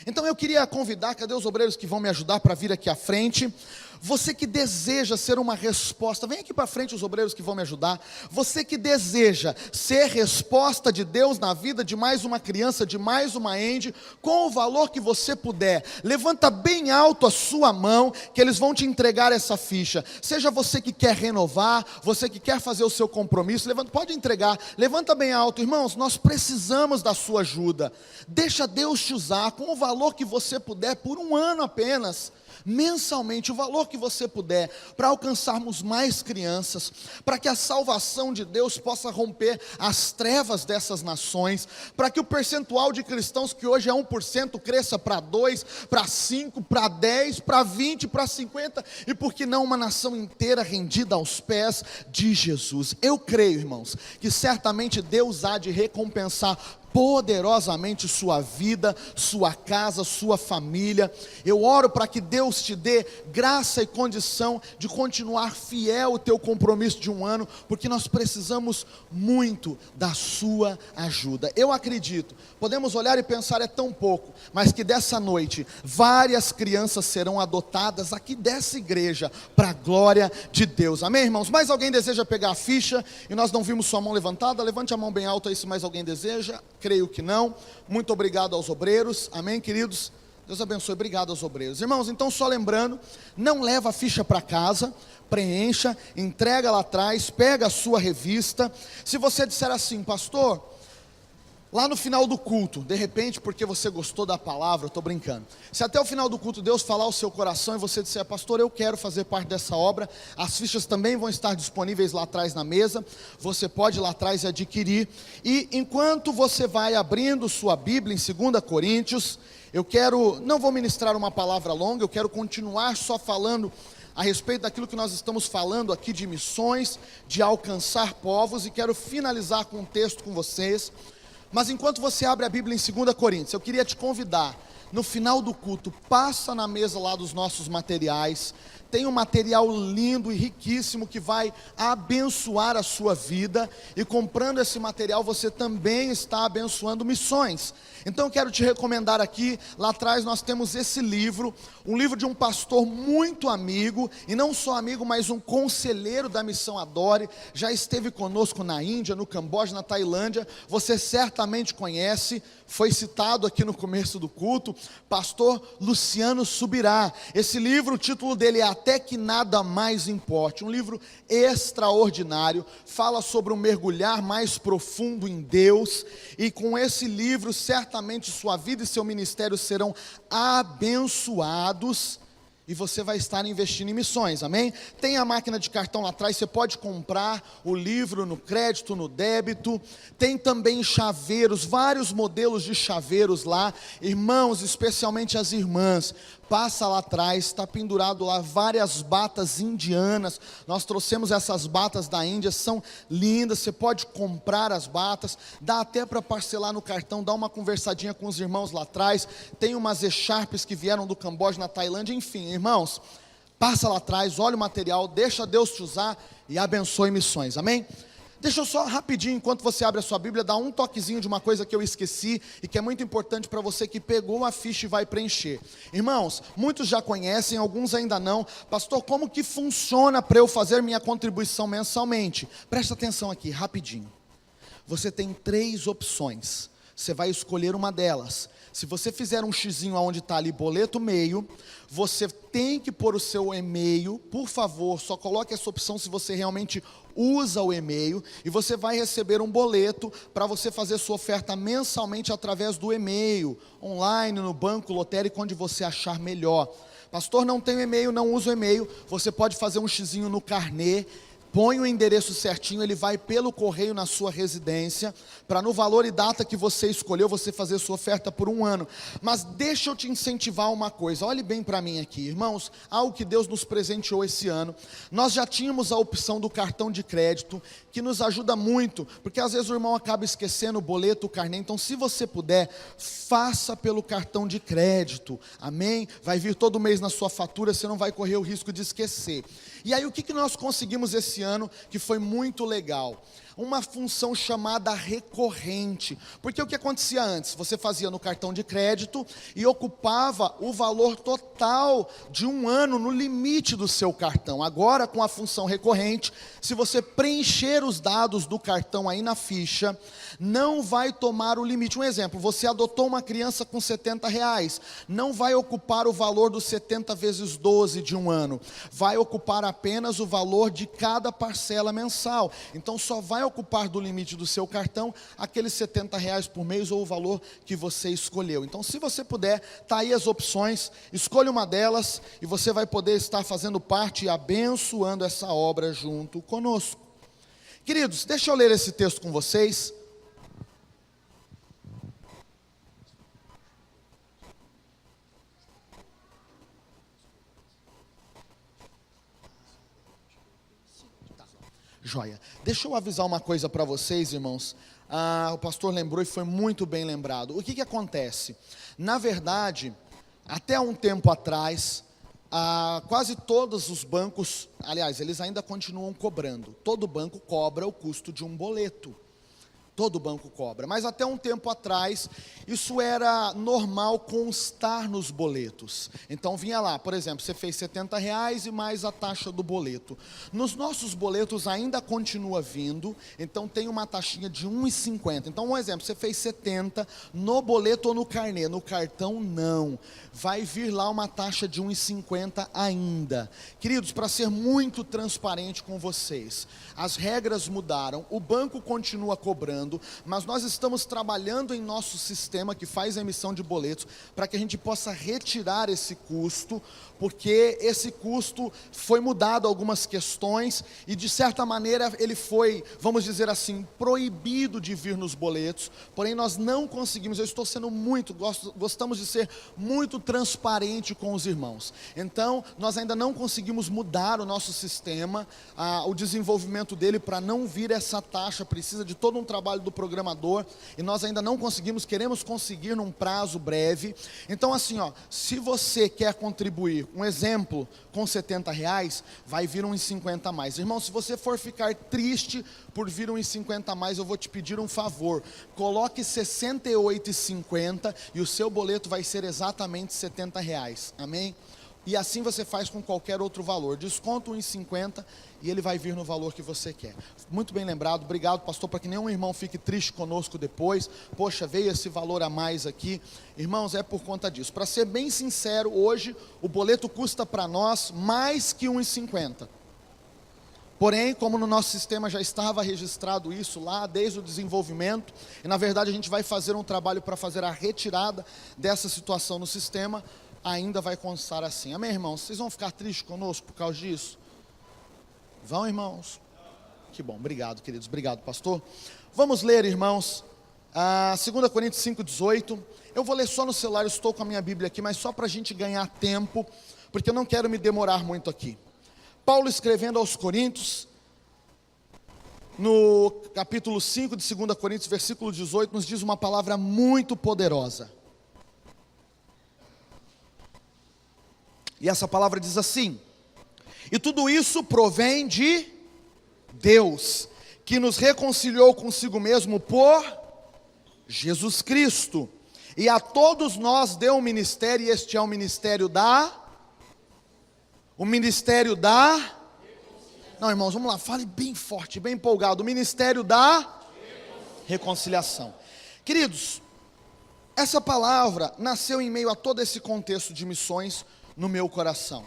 [SPEAKER 2] Então eu queria convidar, cadê os obreiros que vão me ajudar para vir aqui à frente? Você que deseja ser uma resposta, vem aqui para frente os obreiros que vão me ajudar. Você que deseja ser resposta de Deus na vida de mais uma criança, de mais uma Andy, com o valor que você puder, levanta bem alto a sua mão, que eles vão te entregar essa ficha. Seja você que quer renovar, você que quer fazer o seu compromisso, levanta, pode entregar, levanta bem alto. Irmãos, nós precisamos da sua ajuda. Deixa Deus te usar com o valor que você puder, por um ano apenas, mensalmente, o valor que você puder, para alcançarmos mais crianças, para que a salvação de Deus possa romper as trevas dessas nações, para que o percentual de cristãos que hoje é 1% cresça para 2, para 5, para 10, para 20, para 50, e por que não uma nação inteira rendida aos pés de Jesus. Eu creio, irmãos, que certamente Deus há de recompensar poderosamente sua vida, sua casa, sua família. Eu oro para que Deus te dê graça e condição de continuar fiel ao teu compromisso de um ano, porque nós precisamos muito da sua ajuda. Eu acredito, podemos olhar e pensar é tão pouco, mas que dessa noite várias crianças serão adotadas aqui dessa igreja, para a glória de Deus, amém, irmãos? Mais alguém deseja pegar a ficha, e nós não vimos sua mão levantada? Levante a mão bem alta aí se mais alguém deseja. Creio que não. Muito obrigado aos obreiros, amém, queridos? Deus abençoe, obrigado aos obreiros. Irmãos, então só lembrando, não leva a ficha para casa, preencha, entrega lá atrás, pega a sua revista. Se você disser assim, pastor, lá no final do culto, de repente, porque você gostou da palavra, eu estou brincando, se até o final do culto Deus falar ao seu coração e você disser, pastor, eu quero fazer parte dessa obra, as fichas também vão estar disponíveis lá atrás na mesa, você pode ir lá atrás e adquirir. E enquanto você vai abrindo sua Bíblia em 2 Coríntios, não vou ministrar uma palavra longa, eu quero continuar só falando a respeito daquilo que nós estamos falando aqui de missões, de alcançar povos, e quero finalizar com um texto com vocês. Mas enquanto você abre a Bíblia em 2 Coríntios, eu queria te convidar, no final do culto, passa na mesa lá dos nossos materiais. Tem um material lindo e riquíssimo que vai abençoar a sua vida, e comprando esse material você também está abençoando missões. Então eu quero te recomendar aqui, lá atrás nós temos esse livro, um livro de um pastor muito amigo, e não só amigo, mas um conselheiro da Missão Adore, já esteve conosco na Índia, no Camboja, na Tailândia, você certamente conhece, foi citado aqui no começo do culto, pastor Luciano Subirá. Esse livro, o título dele é Até que Nada Mais Importe, um livro extraordinário, fala sobre um mergulhar mais profundo em Deus, e com esse livro, certamente sua vida e seu ministério serão abençoados. e você vai estar investindo em missões, amém? Tem a máquina de cartão lá atrás, você pode comprar o livro no crédito, no débito. Tem também chaveiros, vários modelos de chaveiros lá. Irmãos, especialmente as irmãs, passa lá atrás, está pendurado lá várias batas indianas. Nós trouxemos essas batas da Índia, são lindas, você pode comprar as batas, dá até para parcelar no cartão, dá uma conversadinha com os irmãos lá atrás. Tem umas echarpes que vieram do Camboja, na Tailândia, enfim, irmãos, passa lá atrás, olha o material, deixa Deus te usar e abençoe missões, amém? Deixa eu só rapidinho, enquanto você abre a sua Bíblia, dar um toquezinho de uma coisa que eu esqueci e que é muito importante para você que pegou a ficha e vai preencher. Irmãos, muitos já conhecem, alguns ainda não. Pastor, como que funciona para eu fazer minha contribuição mensalmente? Presta atenção aqui, rapidinho. Você tem 3 opções, você vai escolher uma delas. Se você fizer um xizinho onde está ali boleto meio, você tem que pôr o seu e-mail, por favor, só coloque essa opção se você realmente usa o e-mail, e você vai receber um boleto para você fazer sua oferta mensalmente através do e-mail, online, no banco lotérico, onde você achar melhor. Pastor, não tem e-mail, não usa o e-mail, você pode fazer um xizinho no carnê, põe o endereço certinho, ele vai pelo correio na sua residência, para no valor e data que você escolheu, você fazer sua oferta por 1 ano. Mas deixa eu te incentivar uma coisa, olhe bem para mim aqui, irmãos, algo que Deus nos presenteou esse ano. Nós já tínhamos a opção do cartão de crédito, que nos ajuda muito, porque às vezes o irmão acaba esquecendo o boleto, o carnê. Então se você puder, faça pelo cartão de crédito, amém? Vai vir todo mês na sua fatura, você não vai correr o risco de esquecer. E aí o que nós conseguimos esse ano, que foi muito legal? Uma função chamada recorrente, porque o que acontecia antes? Você fazia no cartão de crédito e ocupava o valor total de 1 ano no limite do seu cartão. Agora, com a função recorrente, se você preencher os dados do cartão aí na ficha, não vai tomar o limite. Um exemplo, você adotou uma criança com R$70, não vai ocupar o valor dos 70 vezes 12 de 1 ano, vai ocupar apenas o valor de cada parcela mensal. Então só vai ocupar do limite do seu cartão aqueles R$70 por mês ou o valor que você escolheu. Então se você puder, tá aí as opções, escolha uma delas e você vai poder estar fazendo parte e abençoando essa obra junto conosco. Queridos, deixa eu ler esse texto com vocês. Joia. Deixa eu avisar uma coisa para vocês, irmãos. O pastor lembrou e foi muito bem lembrado. O que acontece? Na verdade, até um tempo atrás, quase todos os bancos, aliás, eles ainda continuam cobrando. Todo banco cobra o custo de um boleto. Todo banco cobra, mas até um tempo atrás, isso era normal constar nos boletos. Então vinha lá, por exemplo, você fez R$70 e mais a taxa do boleto. Nos nossos boletos ainda continua vindo, então tem uma taxinha de R$1,50. Então um exemplo, você fez 70 no boleto ou no carnê, no cartão não. Vai vir lá uma taxa de R$1,50 ainda. Queridos, para ser muito transparente com vocês, as regras mudaram, o banco continua cobrando, mas nós estamos trabalhando em nosso sistema que faz a emissão de boletos para que a gente possa retirar esse custo, porque esse custo foi mudado algumas questões e de certa maneira ele foi, vamos dizer assim, proibido de vir nos boletos, porém nós não conseguimos, eu estou sendo gostamos de ser muito transparente com os irmãos, então nós ainda não conseguimos mudar o nosso sistema, o desenvolvimento dele para não vir essa taxa, precisa de todo um trabalho do programador, e nós ainda não conseguimos, queremos conseguir num prazo breve. Então assim, se você quer contribuir, um exemplo, com R$70, vai vir R$1,50 a mais. Irmão, se você for ficar triste por vir R$1,50 a mais, eu vou te pedir um favor, coloque R$68,50 e o seu boleto vai ser exatamente R$70, amém? E assim você faz com qualquer outro valor, desconta R$1,50 e ele vai vir no valor que você quer. Muito bem lembrado, obrigado pastor, para que nenhum irmão fique triste conosco depois, poxa, veio esse valor a mais aqui. Irmãos, é por conta disso. Para ser bem sincero, hoje o boleto custa para nós mais que R$1,50. Porém, como no nosso sistema já estava registrado isso lá, desde o desenvolvimento, e na verdade a gente vai fazer um trabalho para fazer a retirada dessa situação no sistema, ainda vai constar assim. Amém, irmãos? Vocês vão ficar tristes conosco por causa disso? Vão, irmãos? Que bom, obrigado, queridos, obrigado, pastor. Vamos ler, irmãos, 2 Coríntios 5,18. Eu vou ler só no celular, eu estou com a minha Bíblia aqui, mas só para a gente ganhar tempo, porque eu não quero me demorar muito aqui. Paulo escrevendo aos Coríntios, no capítulo 5 de 2 Coríntios, versículo 18, nos diz uma palavra muito poderosa. E essa palavra diz assim: e tudo isso provém de Deus, que nos reconciliou consigo mesmo por Jesus Cristo, e a todos nós deu um ministério, e este é o ministério não, irmãos, vamos lá, fale bem forte, bem empolgado, o ministério da reconciliação. Queridos, essa palavra nasceu em meio a todo esse contexto de missões no meu coração.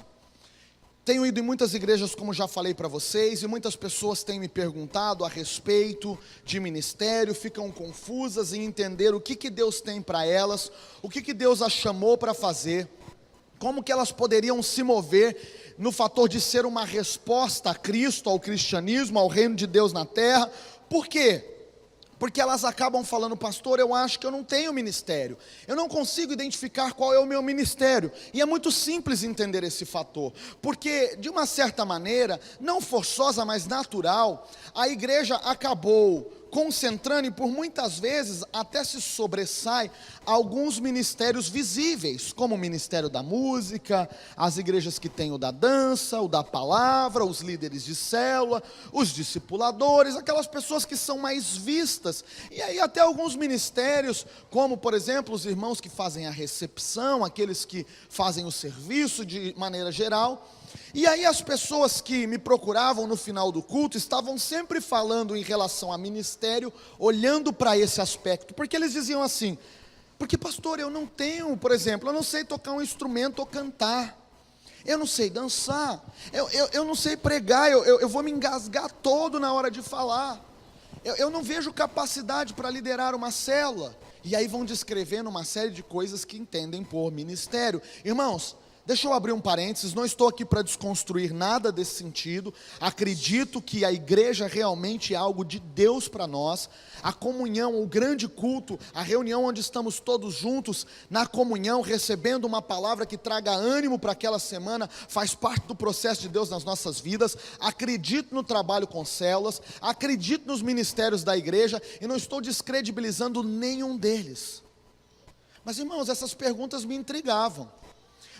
[SPEAKER 2] Tenho ido em muitas igrejas, como já falei para vocês, e muitas pessoas têm me perguntado a respeito de ministério, ficam confusas em entender o que Deus tem para elas, o que Deus as chamou para fazer, como que elas poderiam se mover no fator de ser uma resposta a Cristo, ao cristianismo, ao reino de Deus na terra. Por quê? Porque elas acabam falando: pastor, eu acho que eu não tenho ministério, eu não consigo identificar qual é o meu ministério. E é muito simples entender esse fator, porque de uma certa maneira, não forçosa, mas natural, a igreja acabou concentrando, e por muitas vezes até se sobressai alguns ministérios visíveis, como o ministério da música, as igrejas que têm o da dança, o da palavra, os líderes de célula, os discipuladores, aquelas pessoas que são mais vistas, e aí até alguns ministérios, como por exemplo os irmãos que fazem a recepção, aqueles que fazem o serviço de maneira geral. E aí as pessoas que me procuravam no final do culto estavam sempre falando em relação a ministério, olhando para esse aspecto, porque eles diziam assim: porque pastor, eu não tenho, por exemplo, eu não sei tocar um instrumento ou cantar, eu não sei dançar, eu não sei pregar, eu vou me engasgar todo na hora de falar, eu não vejo capacidade para liderar uma célula. E aí vão descrevendo uma série de coisas que entendem por ministério. Irmãos, deixa eu abrir um parênteses, não estou aqui para desconstruir nada desse sentido. Acredito que a igreja realmente é algo de Deus para nós. A comunhão, o grande culto, a reunião onde estamos todos juntos, na comunhão, recebendo uma palavra que traga ânimo para aquela semana, faz parte do processo de Deus nas nossas vidas. Acredito no trabalho com células, acredito nos ministérios da igreja, e não estou descredibilizando nenhum deles. Mas irmãos, essas perguntas me intrigavam,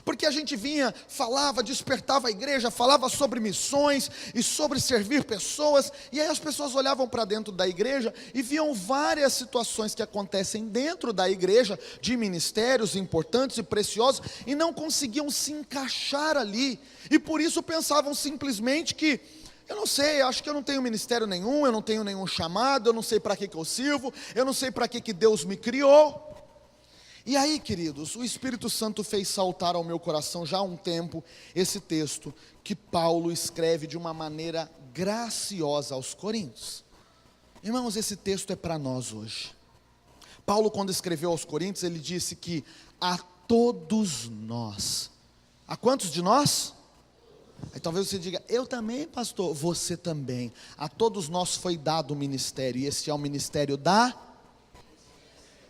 [SPEAKER 2] porque a gente vinha, falava, despertava a igreja, falava sobre missões e sobre servir pessoas, e aí as pessoas olhavam para dentro da igreja e viam várias situações que acontecem dentro da igreja, de ministérios importantes e preciosos, e não conseguiam se encaixar ali, e por isso pensavam simplesmente que: eu não sei, acho que eu não tenho ministério nenhum, eu não tenho nenhum chamado, eu não sei para que eu sirvo, eu não sei para que Deus me criou. E aí, queridos, o Espírito Santo fez saltar ao meu coração já há um tempo esse texto que Paulo escreve de uma maneira graciosa aos Coríntios. Irmãos, esse texto é para nós hoje. Paulo, quando escreveu aos Coríntios, ele disse que a todos nós. A quantos de nós? Aí talvez você diga: eu também, pastor. Você também. A todos nós foi dado o ministério, e esse é o ministério da...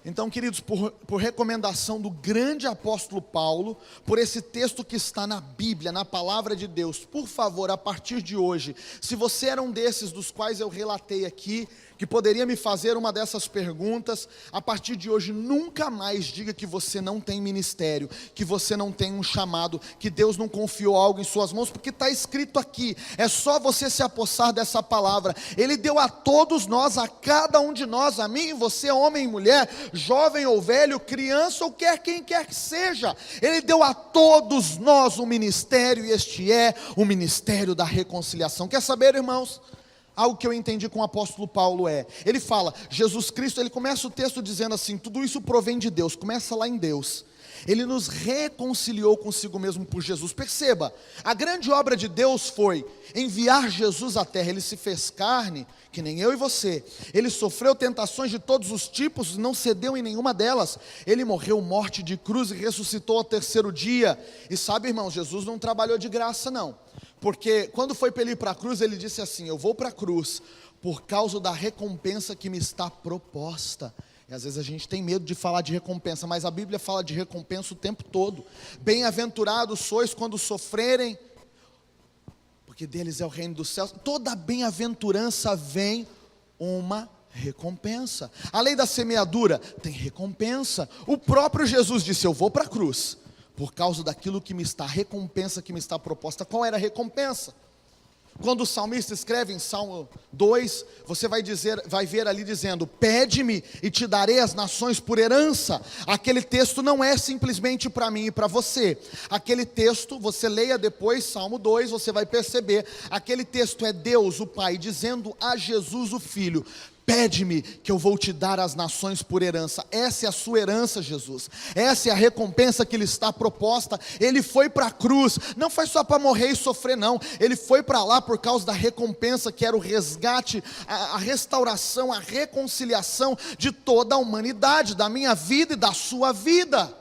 [SPEAKER 2] Então, queridos, por recomendação do grande apóstolo Paulo, por esse texto que está na Bíblia, na palavra de Deus, por favor, a partir de hoje, se você era um desses dos quais eu relatei aqui, que poderia me fazer uma dessas perguntas, a partir de hoje nunca mais diga que você não tem ministério, que você não tem um chamado, que Deus não confiou algo em suas mãos, porque está escrito aqui, é só você se apossar dessa palavra. Ele deu a todos nós, a cada um de nós, a mim e você, homem e mulher, jovem ou velho, criança ou quem quer que seja, Ele deu a todos nós um ministério, e este é o ministério da reconciliação. Quer saber, irmãos? Algo que eu entendi com o apóstolo Paulo ele fala, Jesus Cristo, ele começa o texto dizendo assim: tudo isso provém de Deus, começa lá em Deus. Ele nos reconciliou consigo mesmo por Jesus. Perceba, a grande obra de Deus foi enviar Jesus à terra. Ele se fez carne, que nem eu e você. Ele sofreu tentações de todos os tipos, não cedeu em nenhuma delas. Ele morreu morte de cruz e ressuscitou ao terceiro dia. E sabe, irmãos, Jesus não trabalhou de graça não. Porque quando foi para ele ir para a cruz, ele disse assim: eu vou para a cruz por causa da recompensa que me está proposta. E às vezes a gente tem medo de falar de recompensa, mas a Bíblia fala de recompensa o tempo todo. Bem-aventurados sois quando sofrerem, porque deles é o reino dos céus. Toda bem-aventurança vem uma recompensa. A lei da semeadura tem recompensa. O próprio Jesus disse: eu vou para a cruz por causa daquilo que me está, a recompensa que me está proposta. Qual era a recompensa? Quando o salmista escreve em Salmo 2, você vai ver ali dizendo: pede-me e te darei as nações por herança. Aquele texto não é simplesmente para mim e para você. Aquele texto, você leia depois Salmo 2, você vai perceber, aquele texto é Deus, o Pai, dizendo a Jesus, o Filho: pede-me que eu vou te dar as nações por herança. Essa é a sua herança, Jesus. Essa é a recompensa que lhe está proposta. Ele foi para a cruz, não foi só para morrer e sofrer não. Ele foi para lá por causa da recompensa, que era o resgate, a restauração, a reconciliação de toda a humanidade, da minha vida e da sua vida.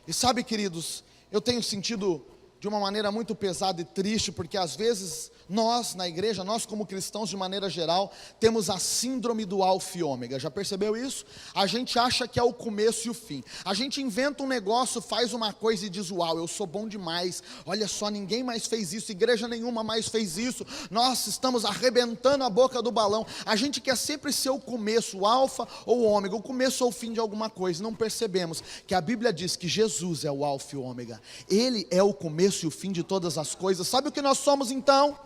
[SPEAKER 2] E sabe, queridos, eu tenho sentido de uma maneira muito pesada e triste, porque às vezes nós, na igreja, nós como cristãos de maneira geral, temos a síndrome do alfa e ômega. Já percebeu isso? A gente acha que é o começo e o fim. A gente inventa um negócio, faz uma coisa e diz: uau, eu sou bom demais, olha só, ninguém mais fez isso, igreja nenhuma mais fez isso, nós estamos arrebentando a boca do balão. A gente quer sempre ser o começo, o alfa ou o ômega, o começo ou o fim de alguma coisa. Não percebemos que a Bíblia diz que Jesus é o alfa e o ômega. Ele é o começo e o fim de todas as coisas. Sabe o que nós somos então?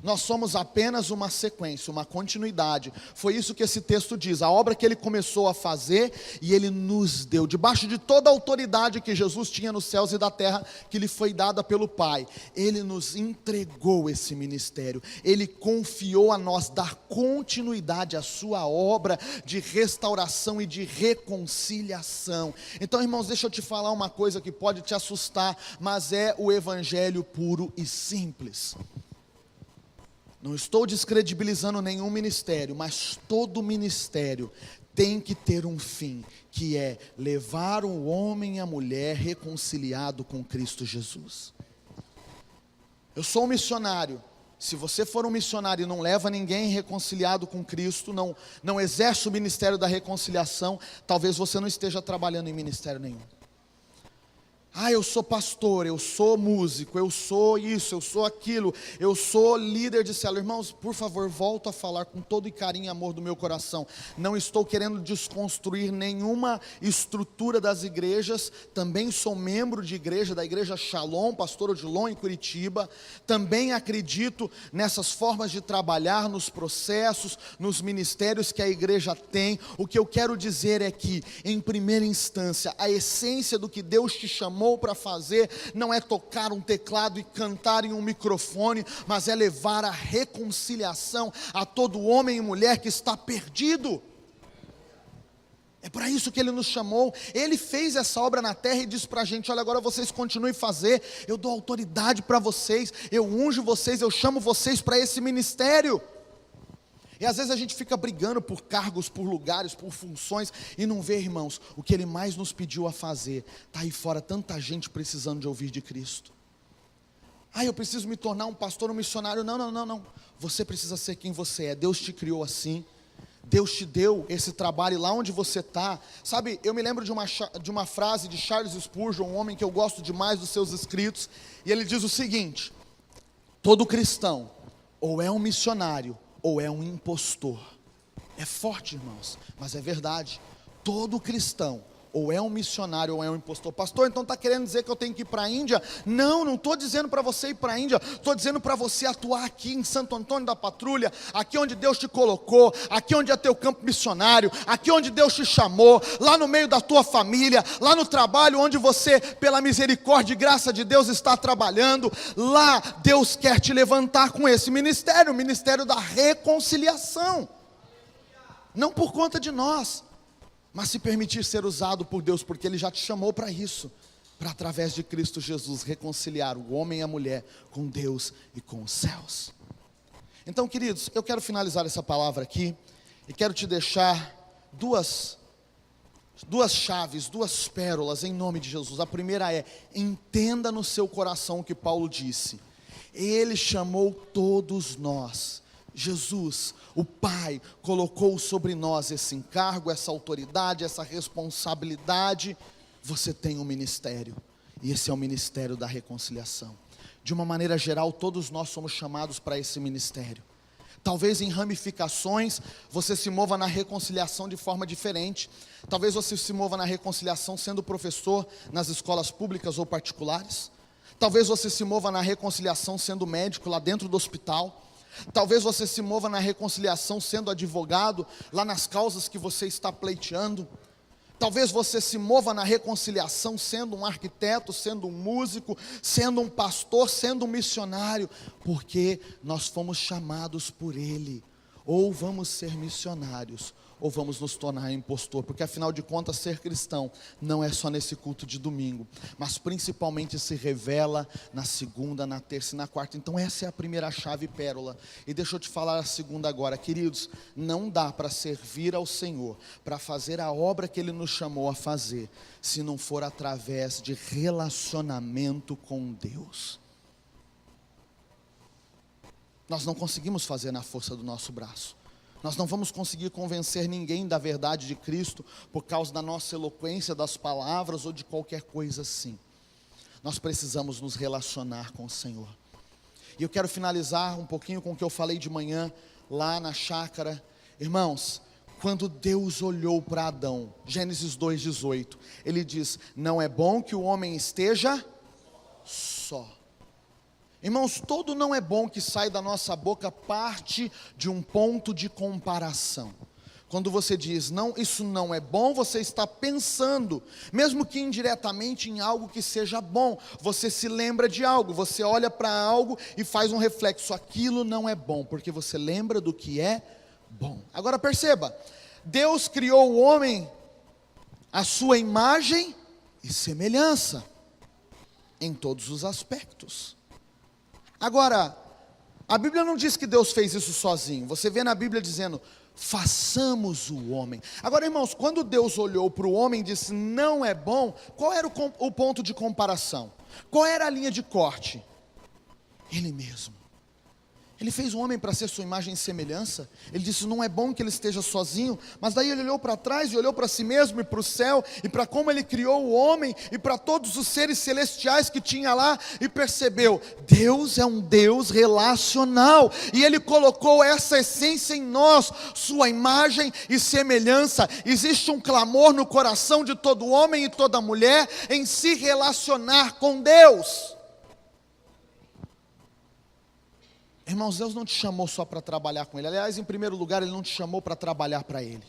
[SPEAKER 2] Nós somos apenas uma sequência, uma continuidade. Foi isso que esse texto diz, a obra que ele começou a fazer, e ele nos deu, debaixo de toda a autoridade que Jesus tinha nos céus e da terra, que lhe foi dada pelo Pai, ele nos entregou esse ministério, ele confiou a nós dar continuidade à sua obra de restauração e de reconciliação. Então, irmãos, deixa eu te falar uma coisa que pode te assustar, mas é o evangelho puro e simples. Não estou descredibilizando nenhum ministério, mas todo ministério tem que ter um fim, que é levar o homem e a mulher reconciliado com Cristo Jesus. Eu sou um missionário. Se você for um missionário e não leva ninguém reconciliado com Cristo, não exerce o ministério da reconciliação, talvez você não esteja trabalhando em ministério nenhum. Ah, eu sou pastor, eu sou músico, eu sou isso, eu sou aquilo, eu sou líder de célula. Irmãos, por favor, volto a falar com todo carinho e amor do meu coração. Não estou querendo desconstruir nenhuma estrutura das igrejas. Também sou membro de igreja, da igreja Shalom, pastor Odilon em Curitiba. Também acredito nessas formas de trabalhar, nos processos, nos ministérios que a igreja tem. O que eu quero dizer é que, em primeira instância, a essência do que Deus te chamou para fazer não é tocar um teclado e cantar em um microfone, mas é levar a reconciliação a todo homem e mulher que está perdido. É para isso que Ele nos chamou. Ele fez essa obra na terra e disse para a gente: olha, agora vocês continuem a fazer, eu dou autoridade para vocês, eu unjo vocês, eu chamo vocês para esse ministério. E às vezes a gente fica brigando por cargos, por lugares, por funções, e não vê, irmãos, o que Ele mais nos pediu a fazer. Está aí fora tanta gente precisando de ouvir de Cristo. Ah, eu preciso me tornar um pastor, um missionário. Não. Você precisa ser quem você é. Deus te criou assim. Deus te deu esse trabalho, e lá onde você está. Sabe, eu me lembro de uma frase de Charles Spurgeon, um homem que eu gosto demais dos seus escritos. E ele diz o seguinte: todo cristão ou é um missionário ou é um impostor. É forte, irmãos, mas é verdade. Todo cristão ou é um missionário ou é um impostor. Pastor, então está querendo dizer que eu tenho que ir para a Índia? Não estou dizendo para você ir para a Índia. Estou dizendo para você atuar aqui em Santo Antônio da Patrulha, aqui onde Deus te colocou, aqui onde é teu campo missionário, aqui onde Deus te chamou, lá no meio da tua família, lá no trabalho onde você, pela misericórdia e graça de Deus, está trabalhando. Lá Deus quer te levantar com esse ministério, o ministério da reconciliação. Não por conta de nós. mas se permitir ser usado por Deus, porque Ele já te chamou para isso, para através de Cristo Jesus reconciliar o homem e a mulher com Deus e com os céus. Então, queridos, eu quero finalizar essa palavra aqui e quero te deixar duas chaves, duas pérolas em nome de Jesus. A primeira é: entenda no seu coração o que Paulo disse. Ele chamou todos nós. Jesus, o Pai, colocou sobre nós esse encargo, essa autoridade, essa responsabilidade. Você tem um ministério, e esse é o ministério da reconciliação. De uma maneira geral, todos nós somos chamados para esse ministério. Talvez em ramificações, você se mova na reconciliação de forma diferente. Talvez você se mova na reconciliação sendo professor nas escolas públicas ou particulares. Talvez você se mova na reconciliação sendo médico lá dentro do hospital. Talvez você se mova na reconciliação sendo advogado lá nas causas que você está pleiteando. Talvez você se mova na reconciliação sendo um arquiteto, sendo um músico, sendo um pastor, sendo um missionário, porque nós fomos chamados por Ele. Ou vamos ser missionários, ou vamos nos tornar impostor, porque afinal de contas ser cristão não é só nesse culto de domingo, mas principalmente se revela na segunda, na terça e na quarta. Então essa é a primeira chave pérola, e deixa eu te falar a segunda agora. Queridos, não dá para servir ao Senhor, para fazer a obra que Ele nos chamou a fazer, se não for através de relacionamento com Deus. Nós não conseguimos fazer na força do nosso braço. Nós não vamos conseguir convencer ninguém da verdade de Cristo por causa da nossa eloquência, das palavras ou de qualquer coisa assim. Nós precisamos nos relacionar com o Senhor. E eu quero finalizar um pouquinho com o que eu falei de manhã lá na chácara. Irmãos, quando Deus olhou para Adão, Gênesis 2:18, Ele diz: não é bom que o homem esteja só. Irmãos, todo não é bom que sai da nossa boca parte de um ponto de comparação. Quando você diz, não, isso não é bom, você está pensando, mesmo que indiretamente, em algo que seja bom. Você se lembra de algo, você olha para algo e faz um reflexo, aquilo não é bom, porque você lembra do que é bom. Agora perceba, Deus criou o homem à sua imagem e semelhança, em todos os aspectos. Agora, a Bíblia não diz que Deus fez isso sozinho. Você vê na Bíblia dizendo, façamos o homem. Agora, irmãos, quando Deus olhou para o homem e disse, não é bom, qual era o ponto de comparação? Qual era a linha de corte? Ele mesmo. Ele fez o homem para ser sua imagem e semelhança. Ele disse, não é bom que ele esteja sozinho. Mas daí ele olhou para trás e olhou para si mesmo e para o céu, e para como ele criou o homem, e para todos os seres celestiais que tinha lá, e percebeu, Deus é um Deus relacional, e Ele colocou essa essência em nós, sua imagem e semelhança. Existe um clamor no coração de todo homem e toda mulher, em se relacionar com Deus. Irmãos, Deus não te chamou só para trabalhar com Ele. Aliás, em primeiro lugar, Ele não te chamou para trabalhar para Ele.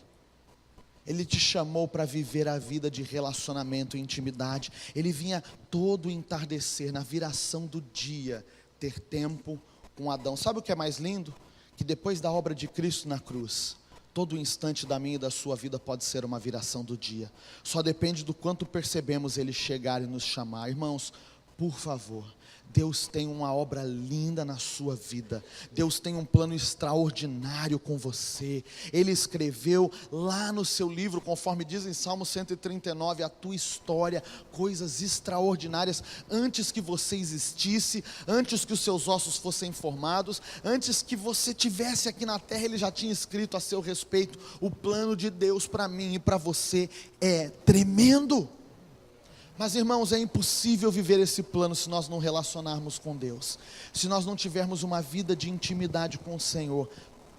[SPEAKER 2] Ele te chamou para viver a vida de relacionamento e intimidade. Ele vinha todo entardecer, na viração do dia, ter tempo com Adão. Sabe o que é mais lindo? Que depois da obra de Cristo na cruz, todo instante da minha e da sua vida pode ser uma viração do dia. Só depende do quanto percebemos Ele chegar e nos chamar. Irmãos, por favor, Deus tem uma obra linda na sua vida. Deus tem um plano extraordinário com você. Ele escreveu lá no seu livro, conforme diz em Salmo 139, a tua história, coisas extraordinárias, antes que você existisse, antes que os seus ossos fossem formados, antes que você tivesse aqui na terra, Ele já tinha escrito a seu respeito. O plano de Deus para mim e para você é tremendo. Mas irmãos, é impossível viver esse plano se nós não relacionarmos com Deus, se nós não tivermos uma vida de intimidade com o Senhor,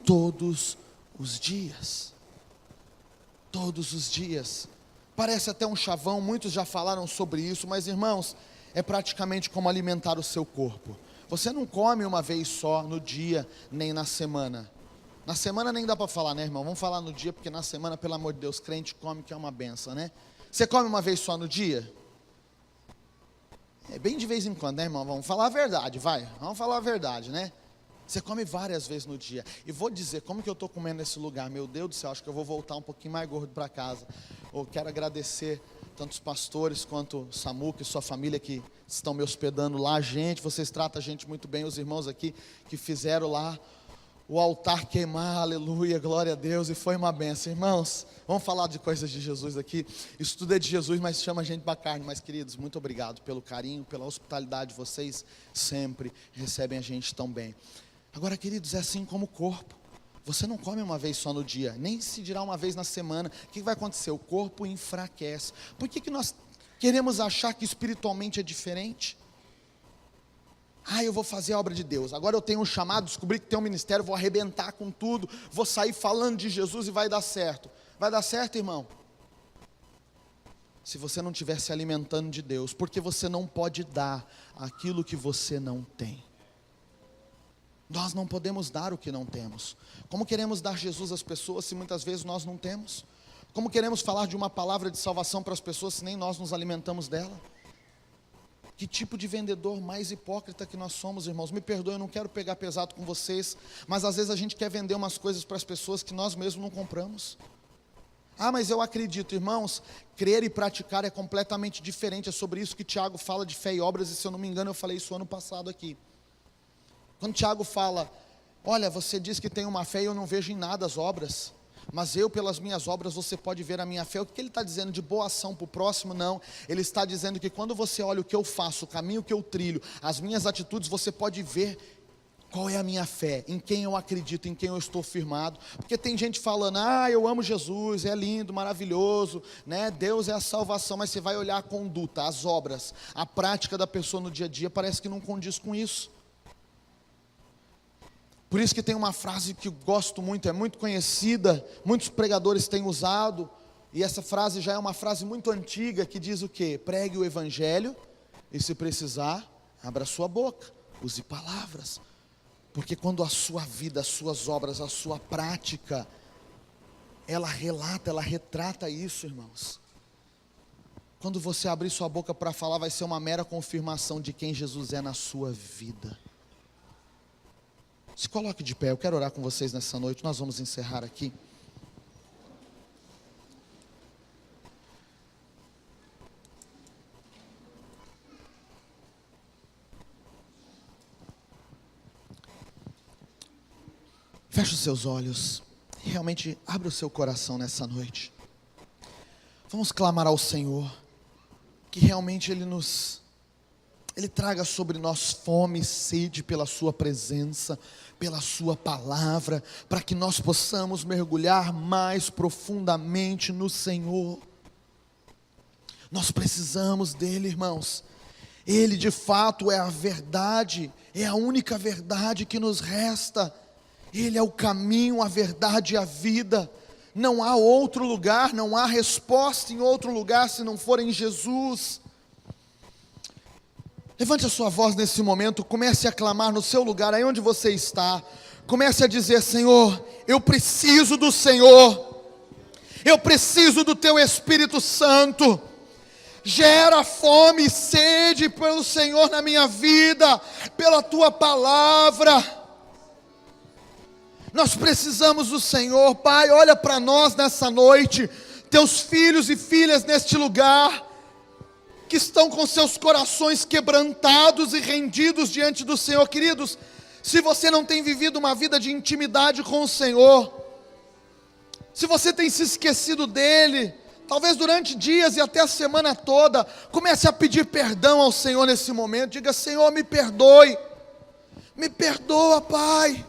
[SPEAKER 2] todos os dias. Todos os dias. Parece até um chavão, muitos já falaram sobre isso, mas irmãos, é praticamente como alimentar o seu corpo. Você não come uma vez só no dia, nem na semana. Na semana nem dá para falar, né, irmão? Vamos falar no dia, porque na semana, pelo amor de Deus, crente come, que é uma benção, né? Você come uma vez só no dia? É bem de vez em quando, né, irmão? Vamos falar a verdade, vai. Vamos falar a verdade, né? Você come várias vezes no dia. E vou dizer, como que eu estou comendo nesse lugar? Meu Deus do céu, acho que eu vou voltar um pouquinho mais gordo para casa. Eu quero agradecer tanto os pastores quanto o Samuca e sua família que estão me hospedando lá. Gente, vocês tratam a gente muito bem. Os irmãos aqui que fizeram lá o altar queimar, aleluia, glória a Deus. E foi uma benção. Irmãos, vamos falar de coisas de Jesus aqui. Isso tudo é de Jesus, mas chama a gente para carne. Mas queridos, muito obrigado pelo carinho, pela hospitalidade. Vocês sempre recebem a gente tão bem. Agora, queridos, é assim como o corpo. Você não come uma vez só no dia, nem se dirá uma vez na semana. O que vai acontecer? O corpo enfraquece. Por que nós queremos achar que espiritualmente é diferente? Eu vou fazer a obra de Deus. Agora eu tenho um chamado, descobri que tem um ministério, vou arrebentar com tudo, vou sair falando de Jesus e vai dar certo. Vai dar certo, irmão? Se você não estiver se alimentando de Deus, porque você não pode dar aquilo que você não tem. Nós não podemos dar o que não temos. Como queremos dar Jesus às pessoas se muitas vezes nós não temos? Como queremos falar de uma palavra de salvação para as pessoas se nem nós nos alimentamos dela? Que tipo de vendedor mais hipócrita que nós somos, irmãos? Me perdoe, eu não quero pegar pesado com vocês, mas às vezes a gente quer vender umas coisas para as pessoas que nós mesmos não compramos. Mas eu acredito, irmãos, crer e praticar é completamente diferente. É sobre isso que Tiago fala de fé e obras, e se eu não me engano eu falei isso ano passado aqui. Quando Tiago fala, olha, você diz que tem uma fé e eu não vejo em nada as obras, mas eu pelas minhas obras você pode ver a minha fé. O que ele está dizendo de boa ação para o próximo? Não, ele está dizendo que quando você olha o que eu faço, o caminho que eu trilho, as minhas atitudes, você pode ver qual é a minha fé, em quem eu acredito, em quem eu estou firmado. Porque tem gente falando, eu amo Jesus, é lindo, maravilhoso, né? Deus é a salvação, mas você vai olhar a conduta, as obras, a prática da pessoa no dia a dia, parece que não condiz com isso. Por isso que tem uma frase que eu gosto muito, é muito conhecida, muitos pregadores têm usado, e essa frase já é uma frase muito antiga, que diz o quê? Pregue o evangelho, e se precisar, abra sua boca, use palavras, porque quando a sua vida, as suas obras, a sua prática, ela relata, ela retrata isso, irmãos. Quando você abrir sua boca para falar, vai ser uma mera confirmação de quem Jesus é na sua vida. Se coloque de pé, eu quero orar com vocês nessa noite, nós vamos encerrar aqui. Feche os seus olhos, realmente abra o seu coração nessa noite. Vamos clamar ao Senhor, que realmente Ele traga sobre nós fome e sede pela sua presença, pela sua palavra, para que nós possamos mergulhar mais profundamente no Senhor. Nós precisamos dele, irmãos. Ele de fato é a verdade, é a única verdade que nos resta. Ele é o caminho, a verdade e a vida. Não há outro lugar, não há resposta em outro lugar se não for em Jesus. Levante a sua voz nesse momento, comece a clamar no seu lugar, aí onde você está. Comece a dizer, Senhor, eu preciso do Senhor. Eu preciso do Teu Espírito Santo. Gera fome e sede pelo Senhor na minha vida, pela Tua palavra. Nós precisamos do Senhor. Pai, olha para nós nessa noite, Teus filhos e filhas neste lugar, que estão com seus corações quebrantados e rendidos diante do Senhor. Queridos, se você não tem vivido uma vida de intimidade com o Senhor, se você tem se esquecido dEle, talvez durante dias e até a semana toda, comece a pedir perdão ao Senhor nesse momento. Diga, Senhor, me perdoe, me perdoa, Pai.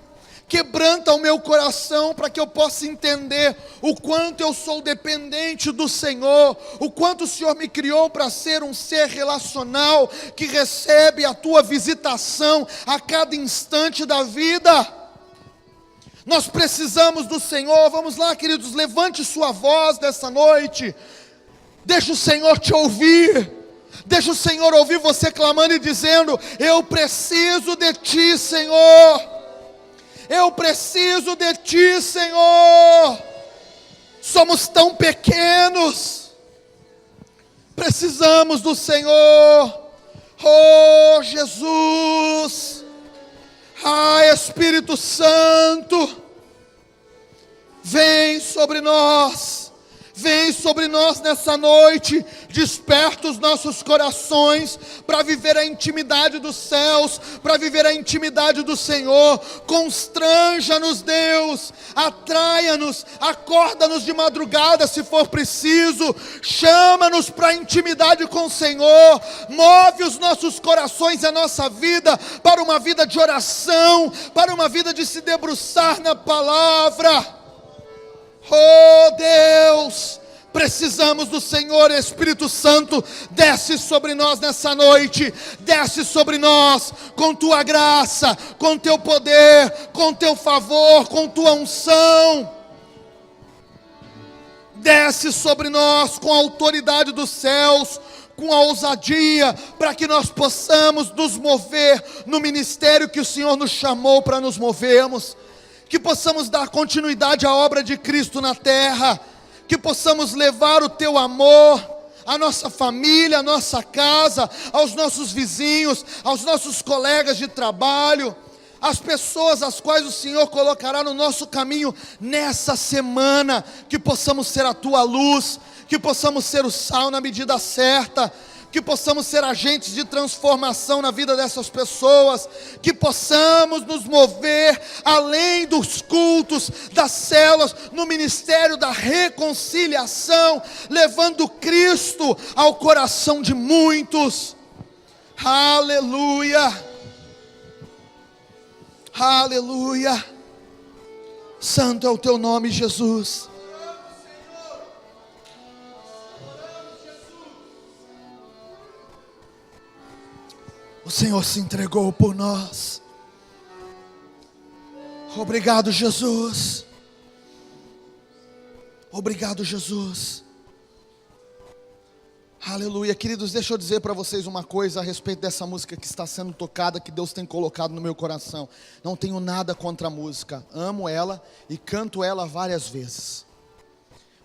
[SPEAKER 2] Quebranta o meu coração para que eu possa entender o quanto eu sou dependente do Senhor, o quanto o Senhor me criou para ser um ser relacional, que recebe a Tua visitação a cada instante da vida. Nós precisamos do Senhor. Vamos lá, queridos, levante sua voz nessa noite, deixa o Senhor te ouvir, deixa o Senhor ouvir você clamando e dizendo, eu preciso de Ti, Senhor. Eu preciso de Ti, Senhor. Somos tão pequenos, precisamos do Senhor. Oh Jesus, Ah, Espírito Santo, vem sobre nós. Vem sobre nós nessa noite, desperta os nossos corações para viver a intimidade dos céus, para viver a intimidade do Senhor. Constranja-nos, Deus, atraia-nos, acorda-nos de madrugada se for preciso, chama-nos para a intimidade com o Senhor, move os nossos corações e a nossa vida para uma vida de oração, para uma vida de se debruçar na palavra. Oh Deus, precisamos do Senhor. Espírito Santo, desce sobre nós nessa noite, desce sobre nós com tua graça, com teu poder, com teu favor, com tua unção. Desce sobre nós com a autoridade dos céus, com a ousadia, para que nós possamos nos mover no ministério que o Senhor nos chamou para nos movermos. Que possamos dar continuidade à obra de Cristo na terra, que possamos levar o teu amor à nossa família, à nossa casa, aos nossos vizinhos, aos nossos colegas de trabalho, às pessoas às quais o Senhor colocará no nosso caminho nessa semana, que possamos ser a tua luz, que possamos ser o sal na medida certa, que possamos ser agentes de transformação na vida dessas pessoas, que possamos nos mover além dos cultos, das células, no ministério da reconciliação, levando Cristo ao coração de muitos. Aleluia, aleluia, santo é o teu nome, Jesus. O Senhor se entregou por nós. Obrigado, Jesus. Obrigado, Jesus. Aleluia. Queridos, deixa eu dizer para vocês uma coisa a respeito dessa música que está sendo tocada, que Deus tem colocado no meu coração. Não tenho nada contra a música. Amo ela e canto ela várias vezes.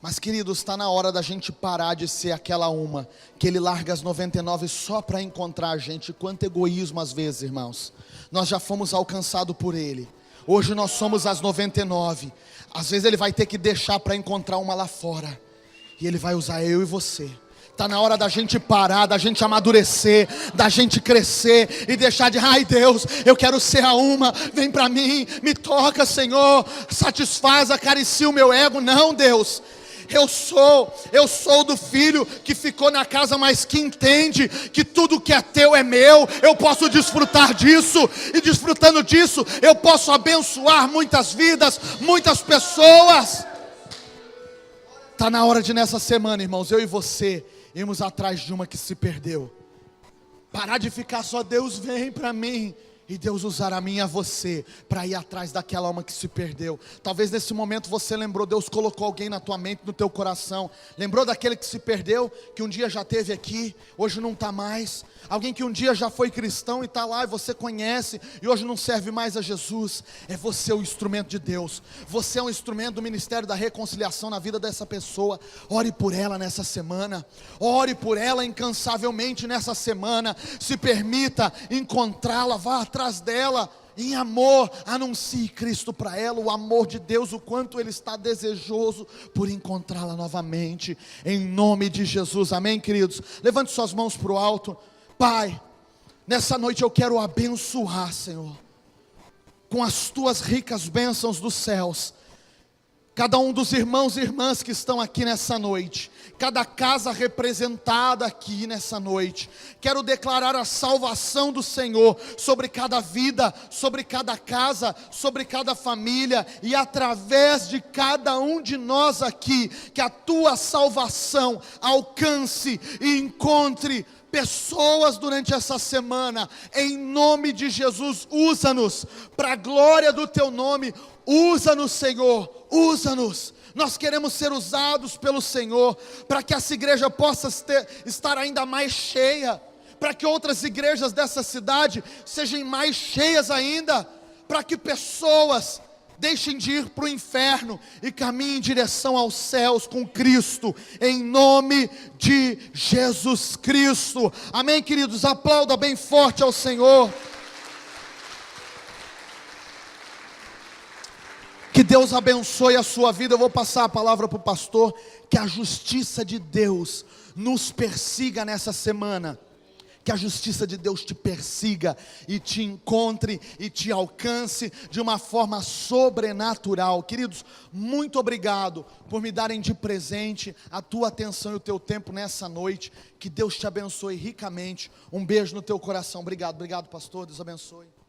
[SPEAKER 2] Mas, queridos, está na hora da gente parar de ser aquela uma que ele larga as 99 só para encontrar a gente. Quanto egoísmo às vezes, irmãos. Nós já fomos alcançados por ele. Hoje nós somos as 99. Às vezes ele vai ter que deixar para encontrar uma lá fora. E ele vai usar eu e você. Está na hora da gente parar, da gente amadurecer, da gente crescer e deixar de, ai Deus, eu quero ser a uma, vem para mim, me toca Senhor, satisfaz, acaricia o meu ego. Não, Deus. Eu sou do filho que ficou na casa, mas que entende que tudo que é teu é meu. Eu posso desfrutar disso, e desfrutando disso, eu posso abençoar muitas vidas, muitas pessoas. Está na hora de nessa semana, irmãos, eu e você irmos atrás de uma que se perdeu. Parar de ficar só, Deus vem para mim. E Deus usará a mim e a você para ir atrás daquela alma que se perdeu. Talvez nesse momento você lembrou, Deus colocou alguém na tua mente, no teu coração. Lembrou daquele que se perdeu, que um dia já esteve aqui, hoje não está mais. Alguém que um dia já foi cristão e está lá e você conhece e hoje não serve mais a Jesus. É você o instrumento de Deus. Você é um instrumento do ministério da reconciliação na vida dessa pessoa. Ore por ela nessa semana. Ore por ela incansavelmente nessa semana. Se permita encontrá-la, vá atrás dela. Em amor, anuncie Cristo para ela, o amor de Deus, o quanto Ele está desejoso por encontrá-la novamente, em nome de Jesus, amém, queridos? Levante suas mãos para o alto. Pai, nessa noite eu quero abençoar, Senhor, com as tuas ricas bênçãos dos céus, cada um dos irmãos e irmãs que estão aqui nessa noite, cada casa representada aqui nessa noite. Quero declarar a salvação do Senhor sobre cada vida, sobre cada casa, sobre cada família, e através de cada um de nós aqui, que a tua salvação alcance e encontre pessoas durante essa semana. Em nome de Jesus, usa-nos para a glória do teu nome. Usa-nos, Senhor, usa-nos. Nós queremos ser usados pelo Senhor, para que essa igreja possa estar ainda mais cheia, para que outras igrejas dessa cidade sejam mais cheias ainda, para que pessoas deixem de ir para o inferno e caminhem em direção aos céus com Cristo, em nome de Jesus Cristo. Amém, queridos? Aplauda bem forte ao Senhor. Deus abençoe a sua vida. Eu vou passar a palavra para o pastor. Que a justiça de Deus nos persiga nessa semana. Que a justiça de Deus te persiga e te encontre e te alcance de uma forma sobrenatural. Queridos, muito obrigado por me darem de presente a tua atenção e o teu tempo nessa noite. Que Deus te abençoe ricamente. Um beijo no teu coração. Obrigado, pastor. Deus abençoe.